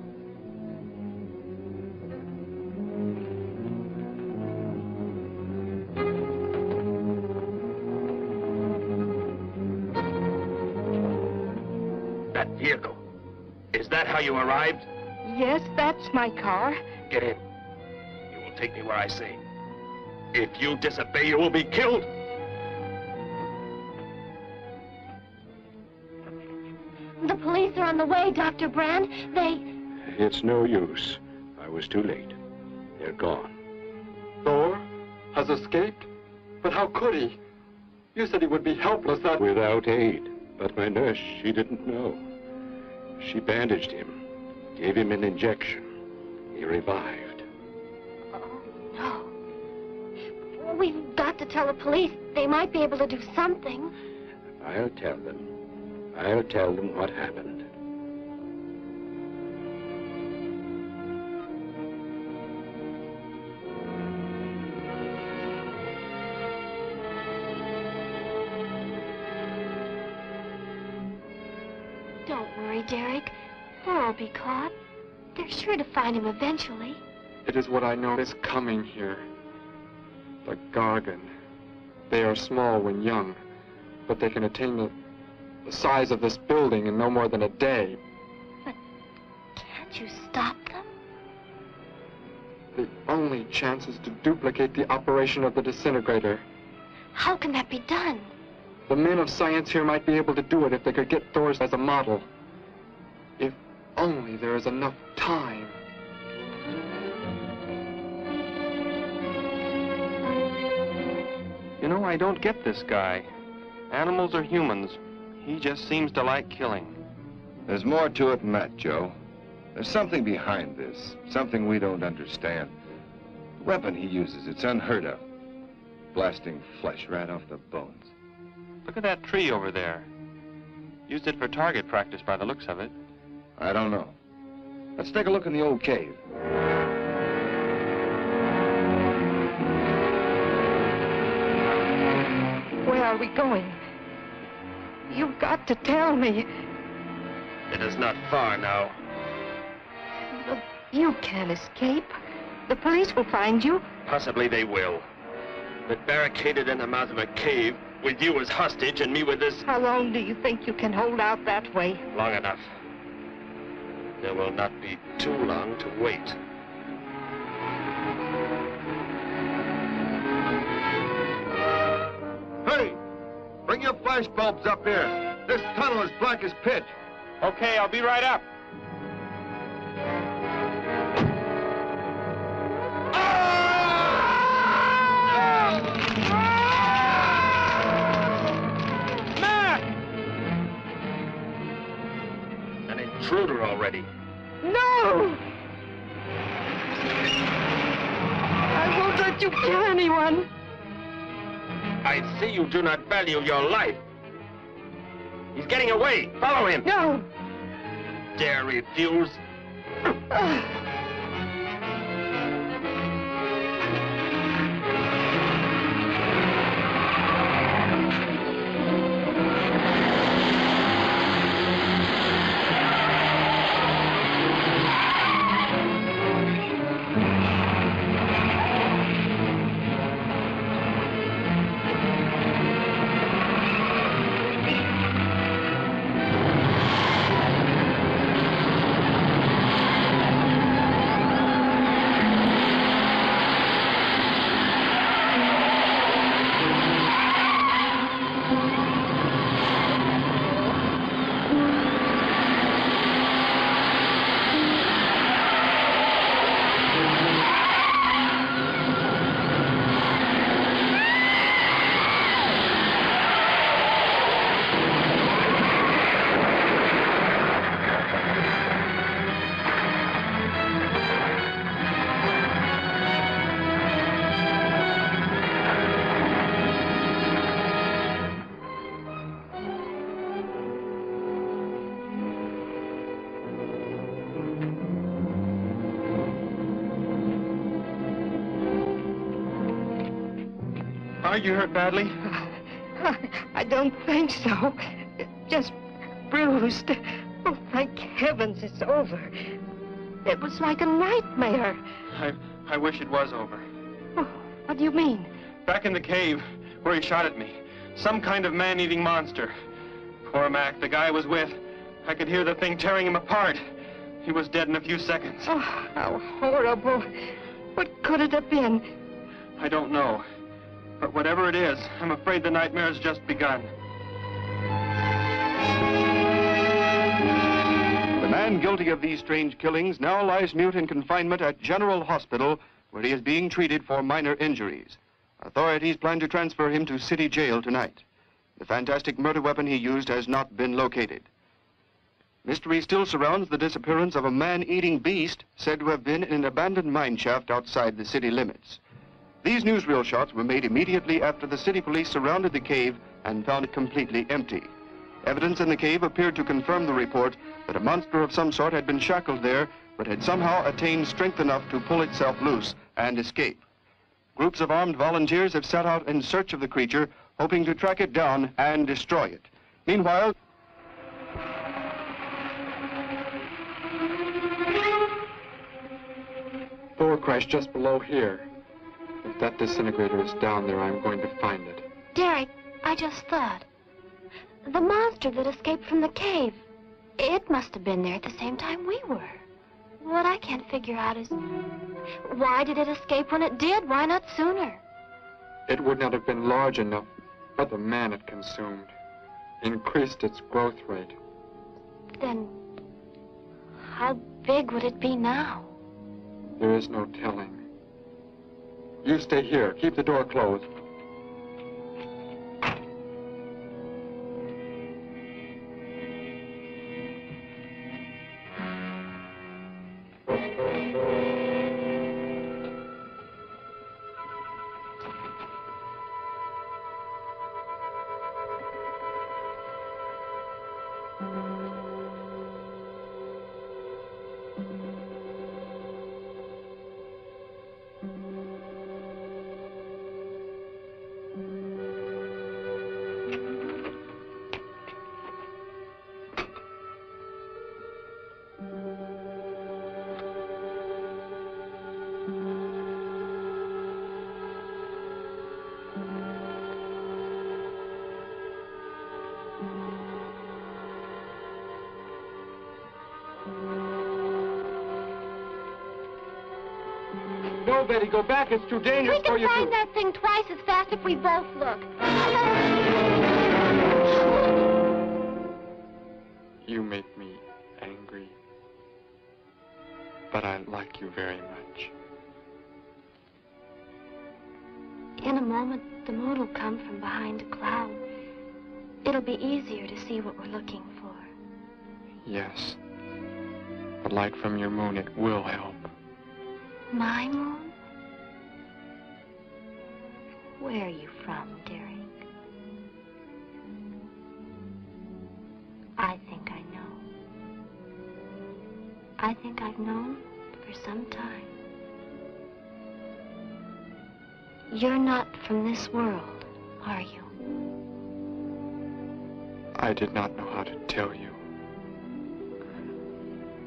That vehicle. Is that how you arrived? Yes, that's my car. Get in. You will take me where I say. If you disobey, you will be killed. The police are on the way, Dr. Brandt. It's no use. I was too late. They're gone. Thor has escaped? But how could he? You said he would be helpless. Without aid. But my nurse, she didn't know. She bandaged him, gave him an injection. He revived. No. We've got to tell the police. They might be able to do something. I'll tell them. I'll tell them what happened. Don't worry, Derek. Thor will be caught. They're sure to find him eventually. It is what I know is coming here. The Gargon. They are small when young, but they can attain the size of this building in no more than a day. But can't you stop them? The only chance is to duplicate the operation of the disintegrator. How can that be done? The men of science here might be able to do it if they could get Thor's as a model. If only there is enough time. You know, I don't get this guy. Animals or humans, he just seems to like killing. There's more to it than that, Joe. There's something behind this, something we don't understand. The weapon he uses, it's unheard of. Blasting flesh right off the bones. Look at that tree over there. Used it for target practice by the looks of it. I don't know. Let's take a look in the old cave. Where are we going? You've got to tell me. It is not far now. But you can't escape. The police will find you. Possibly they will. But barricaded in the mouth of a cave, with you as hostage and me with this... How long do you think you can hold out that way? Long enough. There will not be too long to wait. Hey! Bring your flash bulbs up here. This tunnel is black as pitch. Okay, I'll be right up. An intruder already. No! I won't let you kill anyone. I see you do not value your life. He's getting away. Follow him. No. Dare refuse? Are you hurt badly? I don't think so. Just bruised. Oh, thank heavens it's over. It was like a nightmare. I wish it was over. Oh, what do you mean? Back in the cave, where he shot at me. Some kind of man-eating monster. Poor Mac, the guy I was with. I could hear the thing tearing him apart. He was dead in a few seconds. Oh, how horrible. What could it have been? I don't know. But whatever it is, I'm afraid the nightmare's just begun. The man guilty of these strange killings now lies mute in confinement at General Hospital, where he is being treated for minor injuries. Authorities plan to transfer him to City Jail tonight. The fantastic murder weapon he used has not been located. Mystery still surrounds the disappearance of a man-eating beast said to have been in an abandoned mine shaft outside the city limits. These newsreel shots were made immediately after the city police surrounded the cave and found it completely empty. Evidence in the cave appeared to confirm the report that a monster of some sort had been shackled there, but had somehow attained strength enough to pull itself loose and escape. Groups of armed volunteers have set out in search of the creature, hoping to track it down and destroy it. Meanwhile, Thor crashed just below here. If that disintegrator is down there, I'm going to find it. Derek, I just thought. The monster that escaped from the cave, it must have been there at the same time we were. What I can't figure out is, why did it escape when it did? Why not sooner? It would not have been large enough, but the man it consumed increased its growth rate. Then, how big would it be now? There is no telling. You stay here. Keep the door closed. No, Betty, go back. It's too dangerous for you to... We can find that thing twice as fast if we both look. You make me angry, but I like you very much. In a moment, the moon will come from behind a cloud. It'll be easier to see what we're looking for. Yes. The light from your moon, it will help. My moon? Where are you from, Derek? I think I know. I think I've known for some time. You're not from this world, are you? I did not know how to tell you.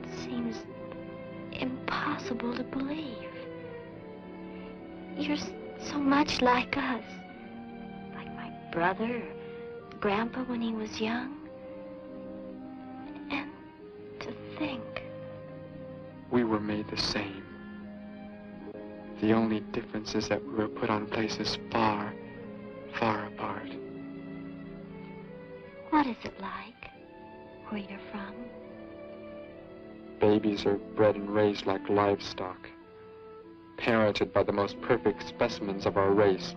It seems impossible to believe. You're so much like us. Like my brother, or Grandpa when he was young. And to think... We were made the same. The only difference is that we were put on places far, far apart. What is it like, where you're from? Babies are bred and raised like livestock, parented by the most perfect specimens of our race.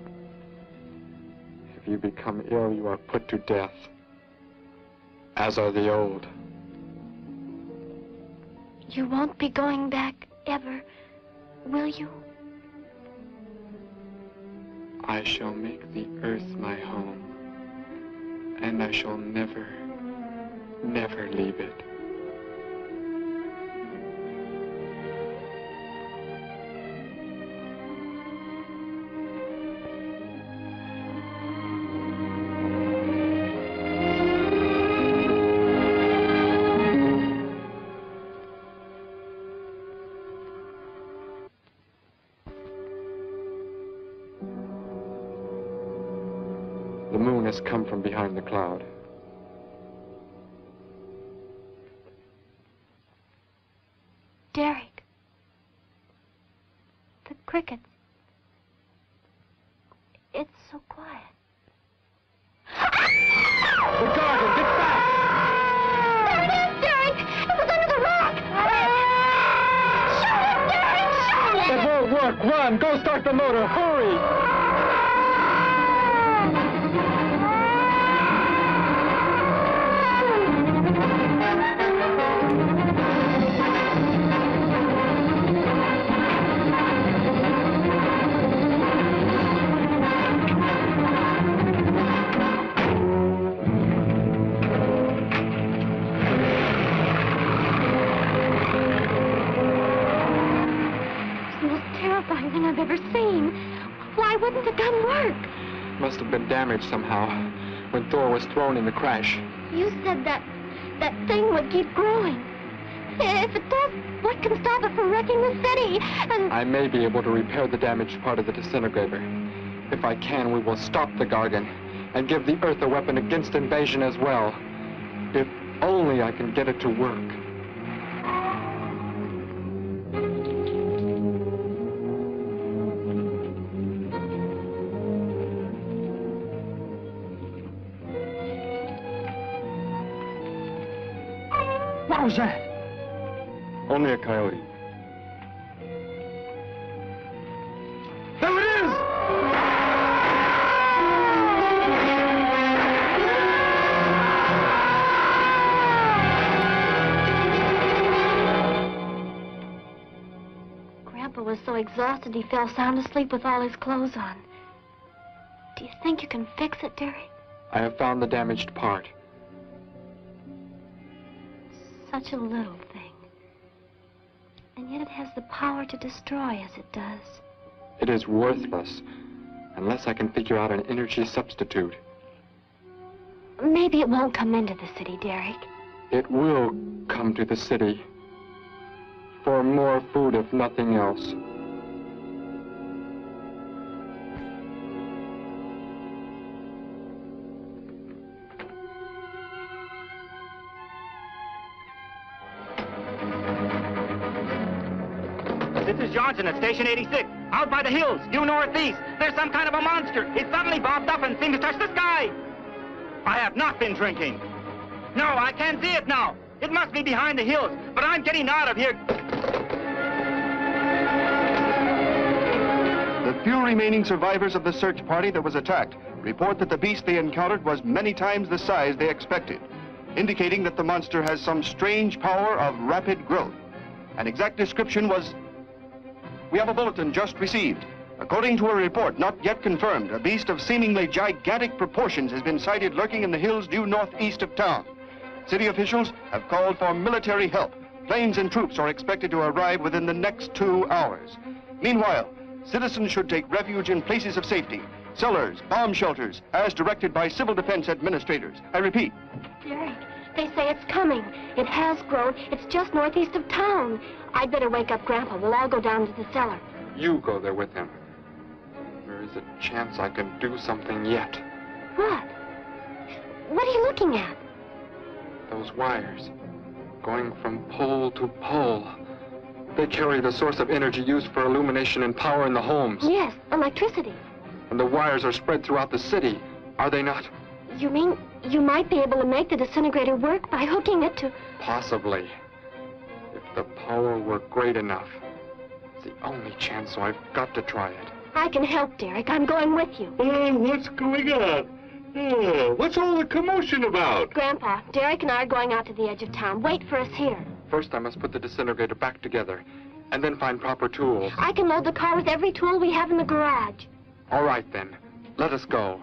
If you become ill, you are put to death, as are the old. You won't be going back ever, will you? I shall make the earth my home, and I shall never, never leave it. The moon has come from behind the cloud. Derek. The crickets. It's so quiet. The Gargon, get back! There it is, Derek! It was under the rock! Shoot it, Derek! Shoot it! It won't work! Run! Go start the motor! Hurry! Thing I've ever seen. Why wouldn't the gun work? Must have been damaged somehow when Thor was thrown in the crash. You said that thing would keep growing. If it does, what can stop it from wrecking the city? And I may be able to repair the damaged part of the disintegrator. If I can, we will stop the Gargon and give the Earth a weapon against invasion as well. If only I can get it to work. What was that? Only a coyote. There it is! Grandpa was so exhausted he fell sound asleep with all his clothes on. Do you think you can fix it, Derek? I have found the damaged part. Such a little thing. And yet it has the power to destroy as it does. It is worthless, unless I can figure out an energy substitute. Maybe it won't come into the city, Derek. It will come to the city. For more food, if nothing else. This is Johnson at Station 86. Out by the hills, due northeast. There's some kind of a monster. It suddenly bobbed up and seemed to touch the sky. I have not been drinking. No, I can't see it now. It must be behind the hills, but I'm getting out of here. The few remaining survivors of the search party that was attacked report that the beast they encountered was many times the size they expected, indicating that the monster has some strange power of rapid growth. An exact description was... We have a bulletin just received. According to a report not yet confirmed, a beast of seemingly gigantic proportions has been sighted lurking in the hills due northeast of town. City officials have called for military help. Planes and troops are expected to arrive within the next 2 hours. Meanwhile, citizens should take refuge in places of safety, cellars, bomb shelters, as directed by civil defense administrators. I repeat. Derek, they say it's coming. It has grown. It's just northeast of town. I'd better wake up Grandpa. We'll all go down to the cellar. You go there with him. There is a chance I can do something yet. What? What are you looking at? Those wires, going from pole to pole. They carry the source of energy used for illumination and power in the homes. Yes, electricity. And the wires are spread throughout the city, are they not? You mean you might be able to make the disintegrator work by hooking it to... Possibly. If the power were great enough. It's the only chance, so I've got to try it. I can help, Derek. I'm going with you. Oh, what's going on? Oh, what's all the commotion about? Grandpa, Derek and I are going out to the edge of town. Wait for us here. First, I must put the disintegrator back together, and then find proper tools. I can load the car with every tool we have in the garage. All right, then. Let us go.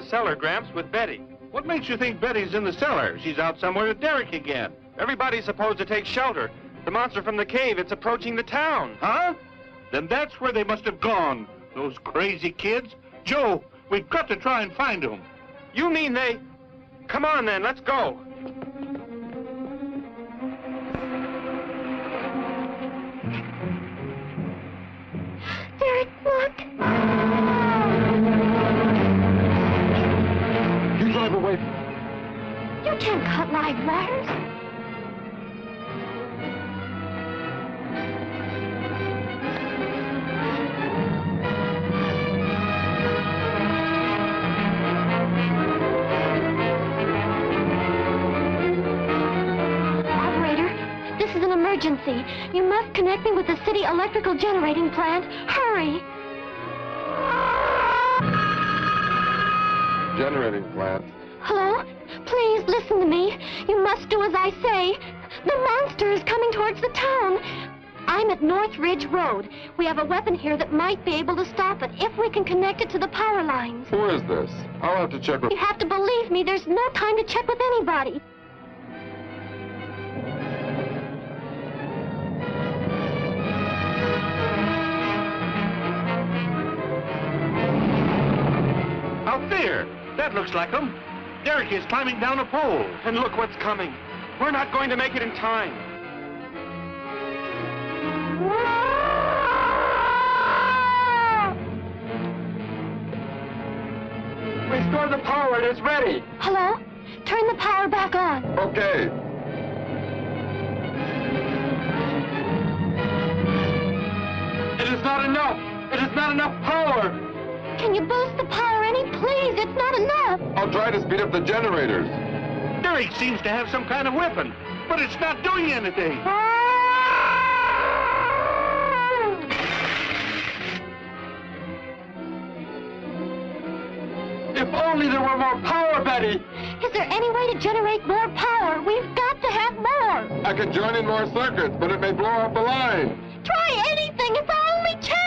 Cellar, Gramps, with Betty. What makes you think Betty's in the cellar? She's out somewhere with Derek again. Everybody's supposed to take shelter. The monster from the cave, it's approaching the town. Huh? Then that's where they must have gone. Those crazy kids. Joe, we've got to try and find them. You mean they... Come on, then, let's go. Derek, look. Drive away. You can't cut live wires. Operator, this is an emergency. You must connect me with the city electrical generating plant. Hurry. Generating plant. Hello? Please listen to me. You must do as I say. The monster is coming towards the town. I'm at North Ridge Road. We have a weapon here that might be able to stop it if we can connect it to the power lines. Who is this? I'll have to check with... You have to believe me. There's no time to check with anybody. Out there! That looks like them. Derek is climbing down a pole. And look what's coming. We're not going to make it in time. Restore the power. It is ready. Hello? Turn the power back on. Okay. It is not enough. It is not enough power. Can you boost the power any, please? It's not enough. I'll try to speed up the generators. Derek seems to have some kind of weapon, but it's not doing anything. If only there were more power, Betty. Is there any way to generate more power? We've got to have more. I can join in more circuits, but it may blow off the line. Try anything. It's our only chance.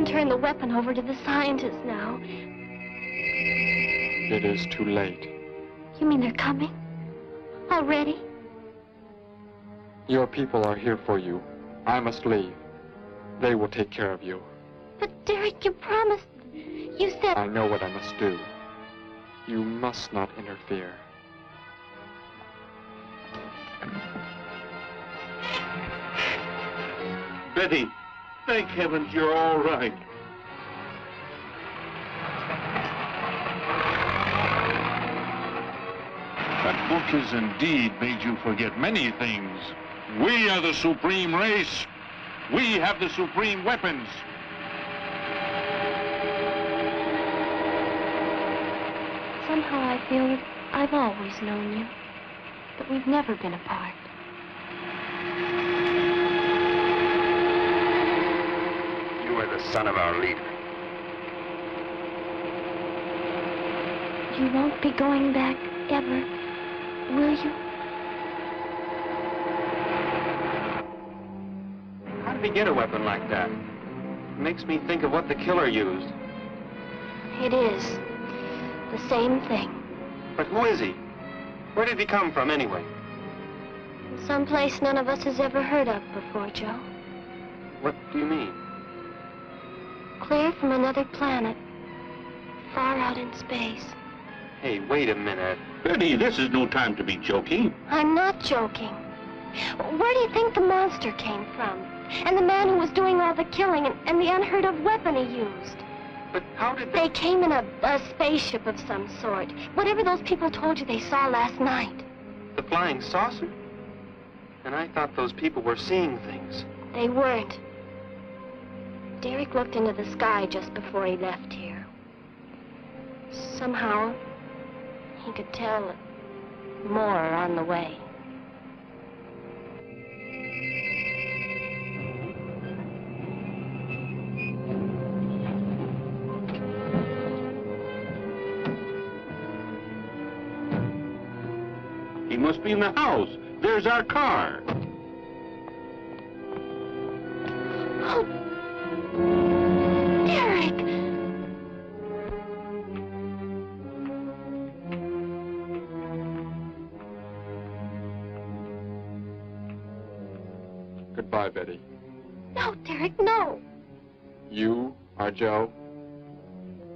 Turn the weapon over to the scientists now. It is too late. You mean they're coming? Already? Your people are here for you. I must leave. They will take care of you. But Derek, you promised. You said... I know what I must do. You must not interfere. Betty, thank heavens you're all right. That book has indeed made you forget many things. We are the supreme race. We have the supreme weapons. Somehow I feel that I've always known you, but we've never been apart. You are the son of our leader. You won't be going back ever, will you? How did he get a weapon like that? It makes me think of what the killer used. It is. The same thing. But who is he? Where did he come from, anyway? Someplace none of us has ever heard of before, Joe. What do you mean? Clear from another planet. Far out in space. Hey, wait a minute. Betty, this is no time to be joking. I'm not joking. Where do you think the monster came from? And the man who was doing all the killing and the unheard of weapon he used? But how did they came in a spaceship of some sort. Whatever those people told you they saw last night. The flying saucer? And I thought those people were seeing things. They weren't. Derek looked into the sky just before he left here. Somehow, he could tell more on the way. He must be in the house. There's our car. Oh, Derek! Goodbye, Betty. No, Derek, no. You are Joe.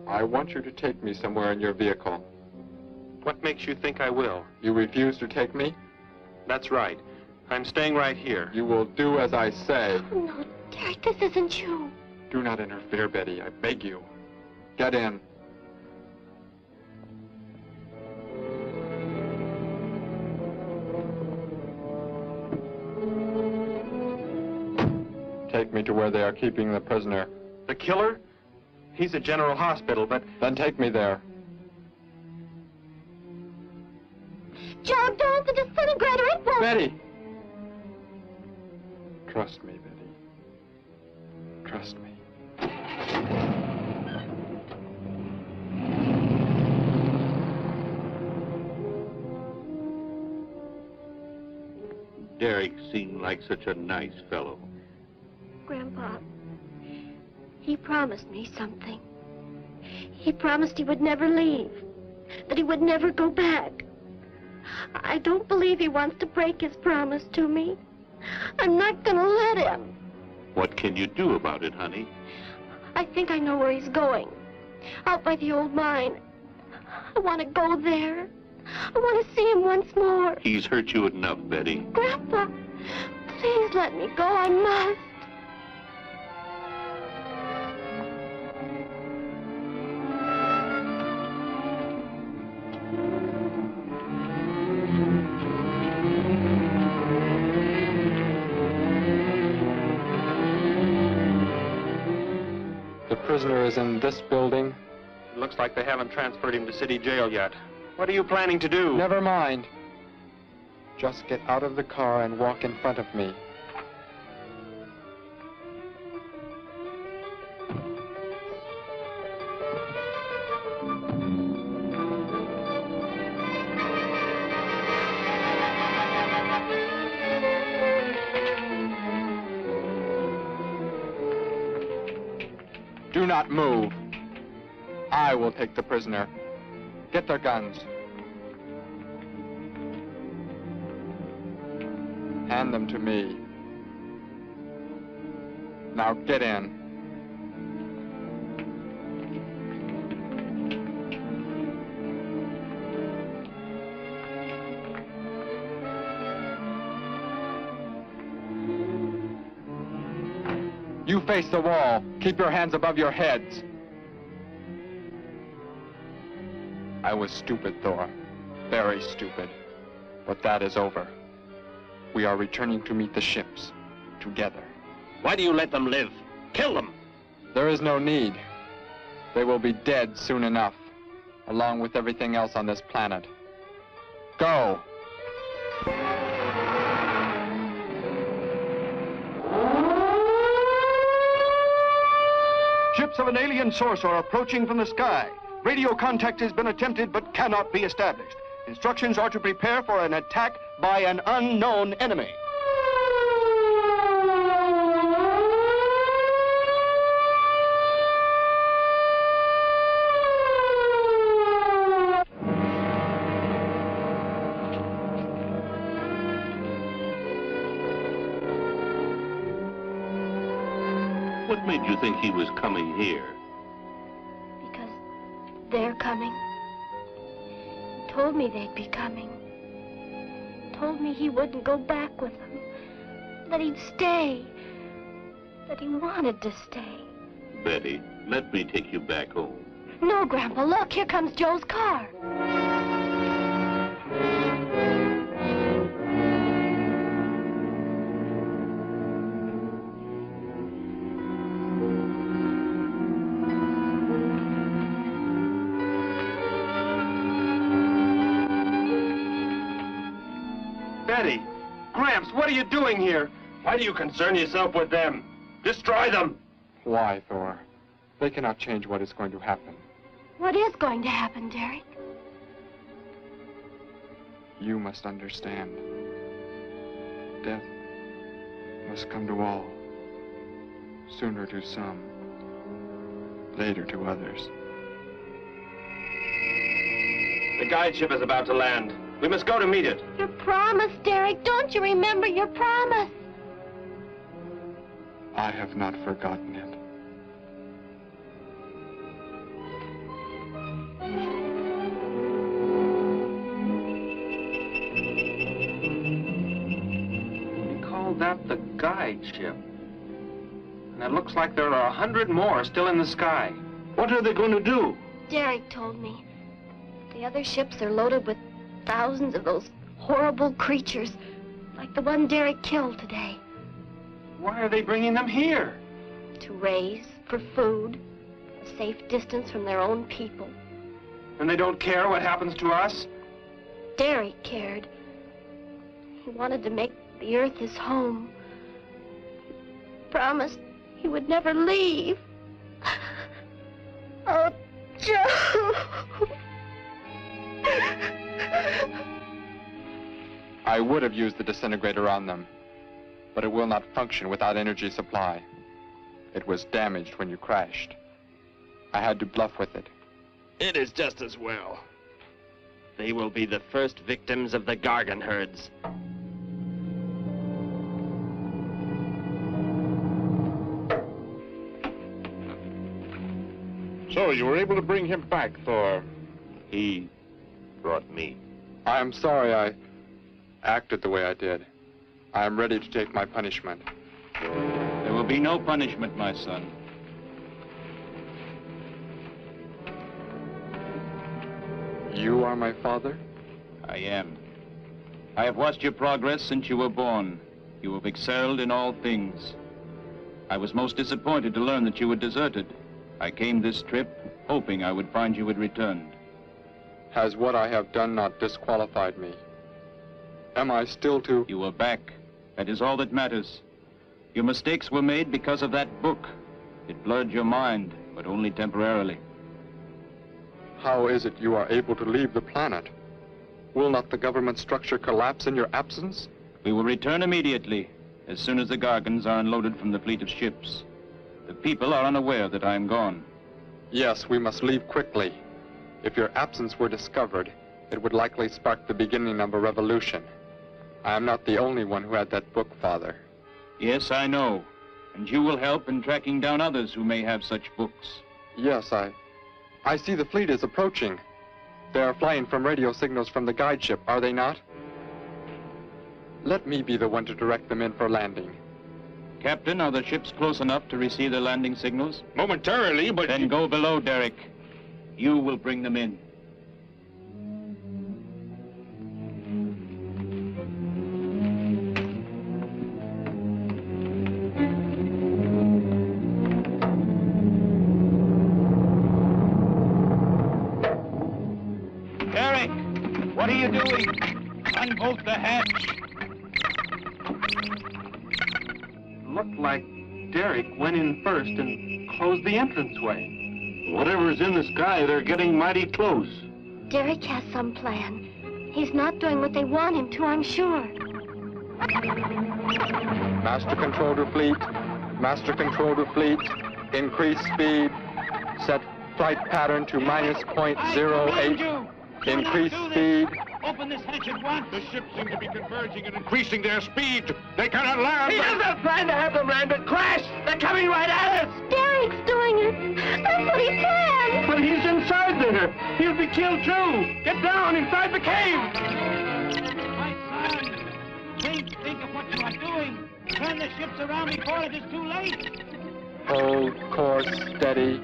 I want you to take me somewhere in your vehicle. What makes you think I will? You refuse to take me? That's right. I'm staying right here. You will do as I say. Oh, no, Derek, this isn't you. Do not interfere, Betty. I beg you. Get in. Take me to where they are keeping the prisoner. The killer? He's at General Hospital, but... Then take me there. Joe, don't! The disintegrator, it won't... Betty! Trust me, Betty. Trust me. Derek seemed like such a nice fellow. Grandpa, he promised me something. He promised he would never leave, that he would never go back. I don't believe he wants to break his promise to me. I'm not gonna let him. What can you do about it, honey? I think I know where he's going. Out by the old mine. I want to go there. I want to see him once more. He's hurt you enough, Betty. Grandpa, please let me go. I must. The prisoner is in this building. It looks like they haven't transferred him to city jail yet. What are you planning to do? Never mind. Just get out of the car and walk in front of me. Do not move. I will take the prisoner. Get their guns. Hand them to me. Now get in. You face the wall. Keep your hands above your heads. I was stupid, Thor. Very stupid. But that is over. We are returning to meet the ships. Together. Why do you let them live? Kill them! There is no need. They will be dead soon enough, along with everything else on this planet. Go! Ships of an alien source are approaching from the sky. Radio contact has been attempted but cannot be established. Instructions are to prepare for an attack by an unknown enemy. What made you think he was coming here? Because they're coming. He told me they'd be coming. Told me he wouldn't go back with them. That he'd stay. That he wanted to stay. Betty, let me take you back home. No, Grandpa, look, here comes Joe's car. Betty! Gramps, what are you doing here? Why do you concern yourself with them? Destroy them! Why, Thor? They cannot change what is going to happen. What is going to happen, Derek? You must understand. Death must come to all. Sooner to some, later to others. The guide ship is about to land. We must go to meet it. Your promise, Derek. Don't you remember your promise? I have not forgotten it. They call that the guide ship. And it looks like there are 100 more still in the sky. What are they going to do? Derek told me. The other ships are loaded with thousands of those horrible creatures, like the one Derek killed today. Why are they bringing them here? To raise, for food, a safe distance from their own people. And they don't care what happens to us? Derek cared. He wanted to make the earth his home. He promised he would never leave. Oh, Joe! I would have used the disintegrator on them, but it will not function without energy supply. It was damaged when you crashed. I had to bluff with it. It is just as well. They will be the first victims of the Gargon herds. So, you were able to bring him back, Thor? He brought me. I am sorry I acted the way I did. I am ready to take my punishment. There will be no punishment, my son. You are my father? I am. I have watched your progress since you were born. You have excelled in all things. I was most disappointed to learn that you were deserted. I came this trip hoping I would find you had returned. Has what I have done not disqualified me? Am I still to... You are back. That is all that matters. Your mistakes were made because of that book. It blurred your mind, but only temporarily. How is it you are able to leave the planet? Will not the government structure collapse in your absence? We will return immediately, as soon as the Gargons are unloaded from the fleet of ships. The people are unaware that I am gone. Yes, we must leave quickly. If your absence were discovered, it would likely spark the beginning of a revolution. I am not the only one who had that book, Father. Yes, I know. And you will help in tracking down others who may have such books. Yes, I see the fleet is approaching. They are flying from radio signals from the guide ship, are they not? Let me be the one to direct them in for landing. Captain, are the ships close enough to receive their landing signals? Momentarily, but... Then go below, Derek. You will bring them in. Derek, what are you doing? Unbolt the hatch. Looked like Derek went in first and closed the entranceway. Whatever's in the sky, they're getting mighty close. Derek has some plan. He's not doing what they want him to, I'm sure. Master control to fleet. Master control to fleet. Increase speed. Set flight pattern to -0.08. Increase speed. Open this hatch at once. The ships seem to be converging and increasing their speed. They cannot land. He doesn't plan to have them land, but crash! They're coming right at us! Derek's doing it. That's what he planned. But he's inside there. He'll be killed too. Get down inside the cave. My son, think of what you are doing. Turn the ships around before it is too late. Hold course steady.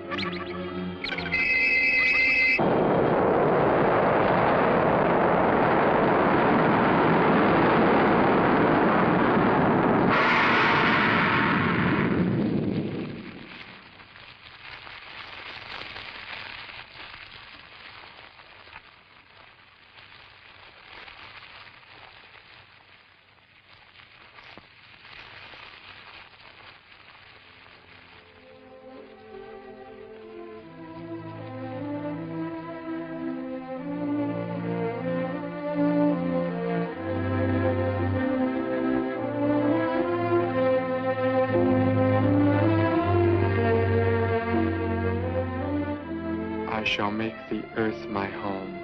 I shall make the earth my home,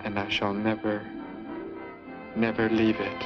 and I shall never, never leave it.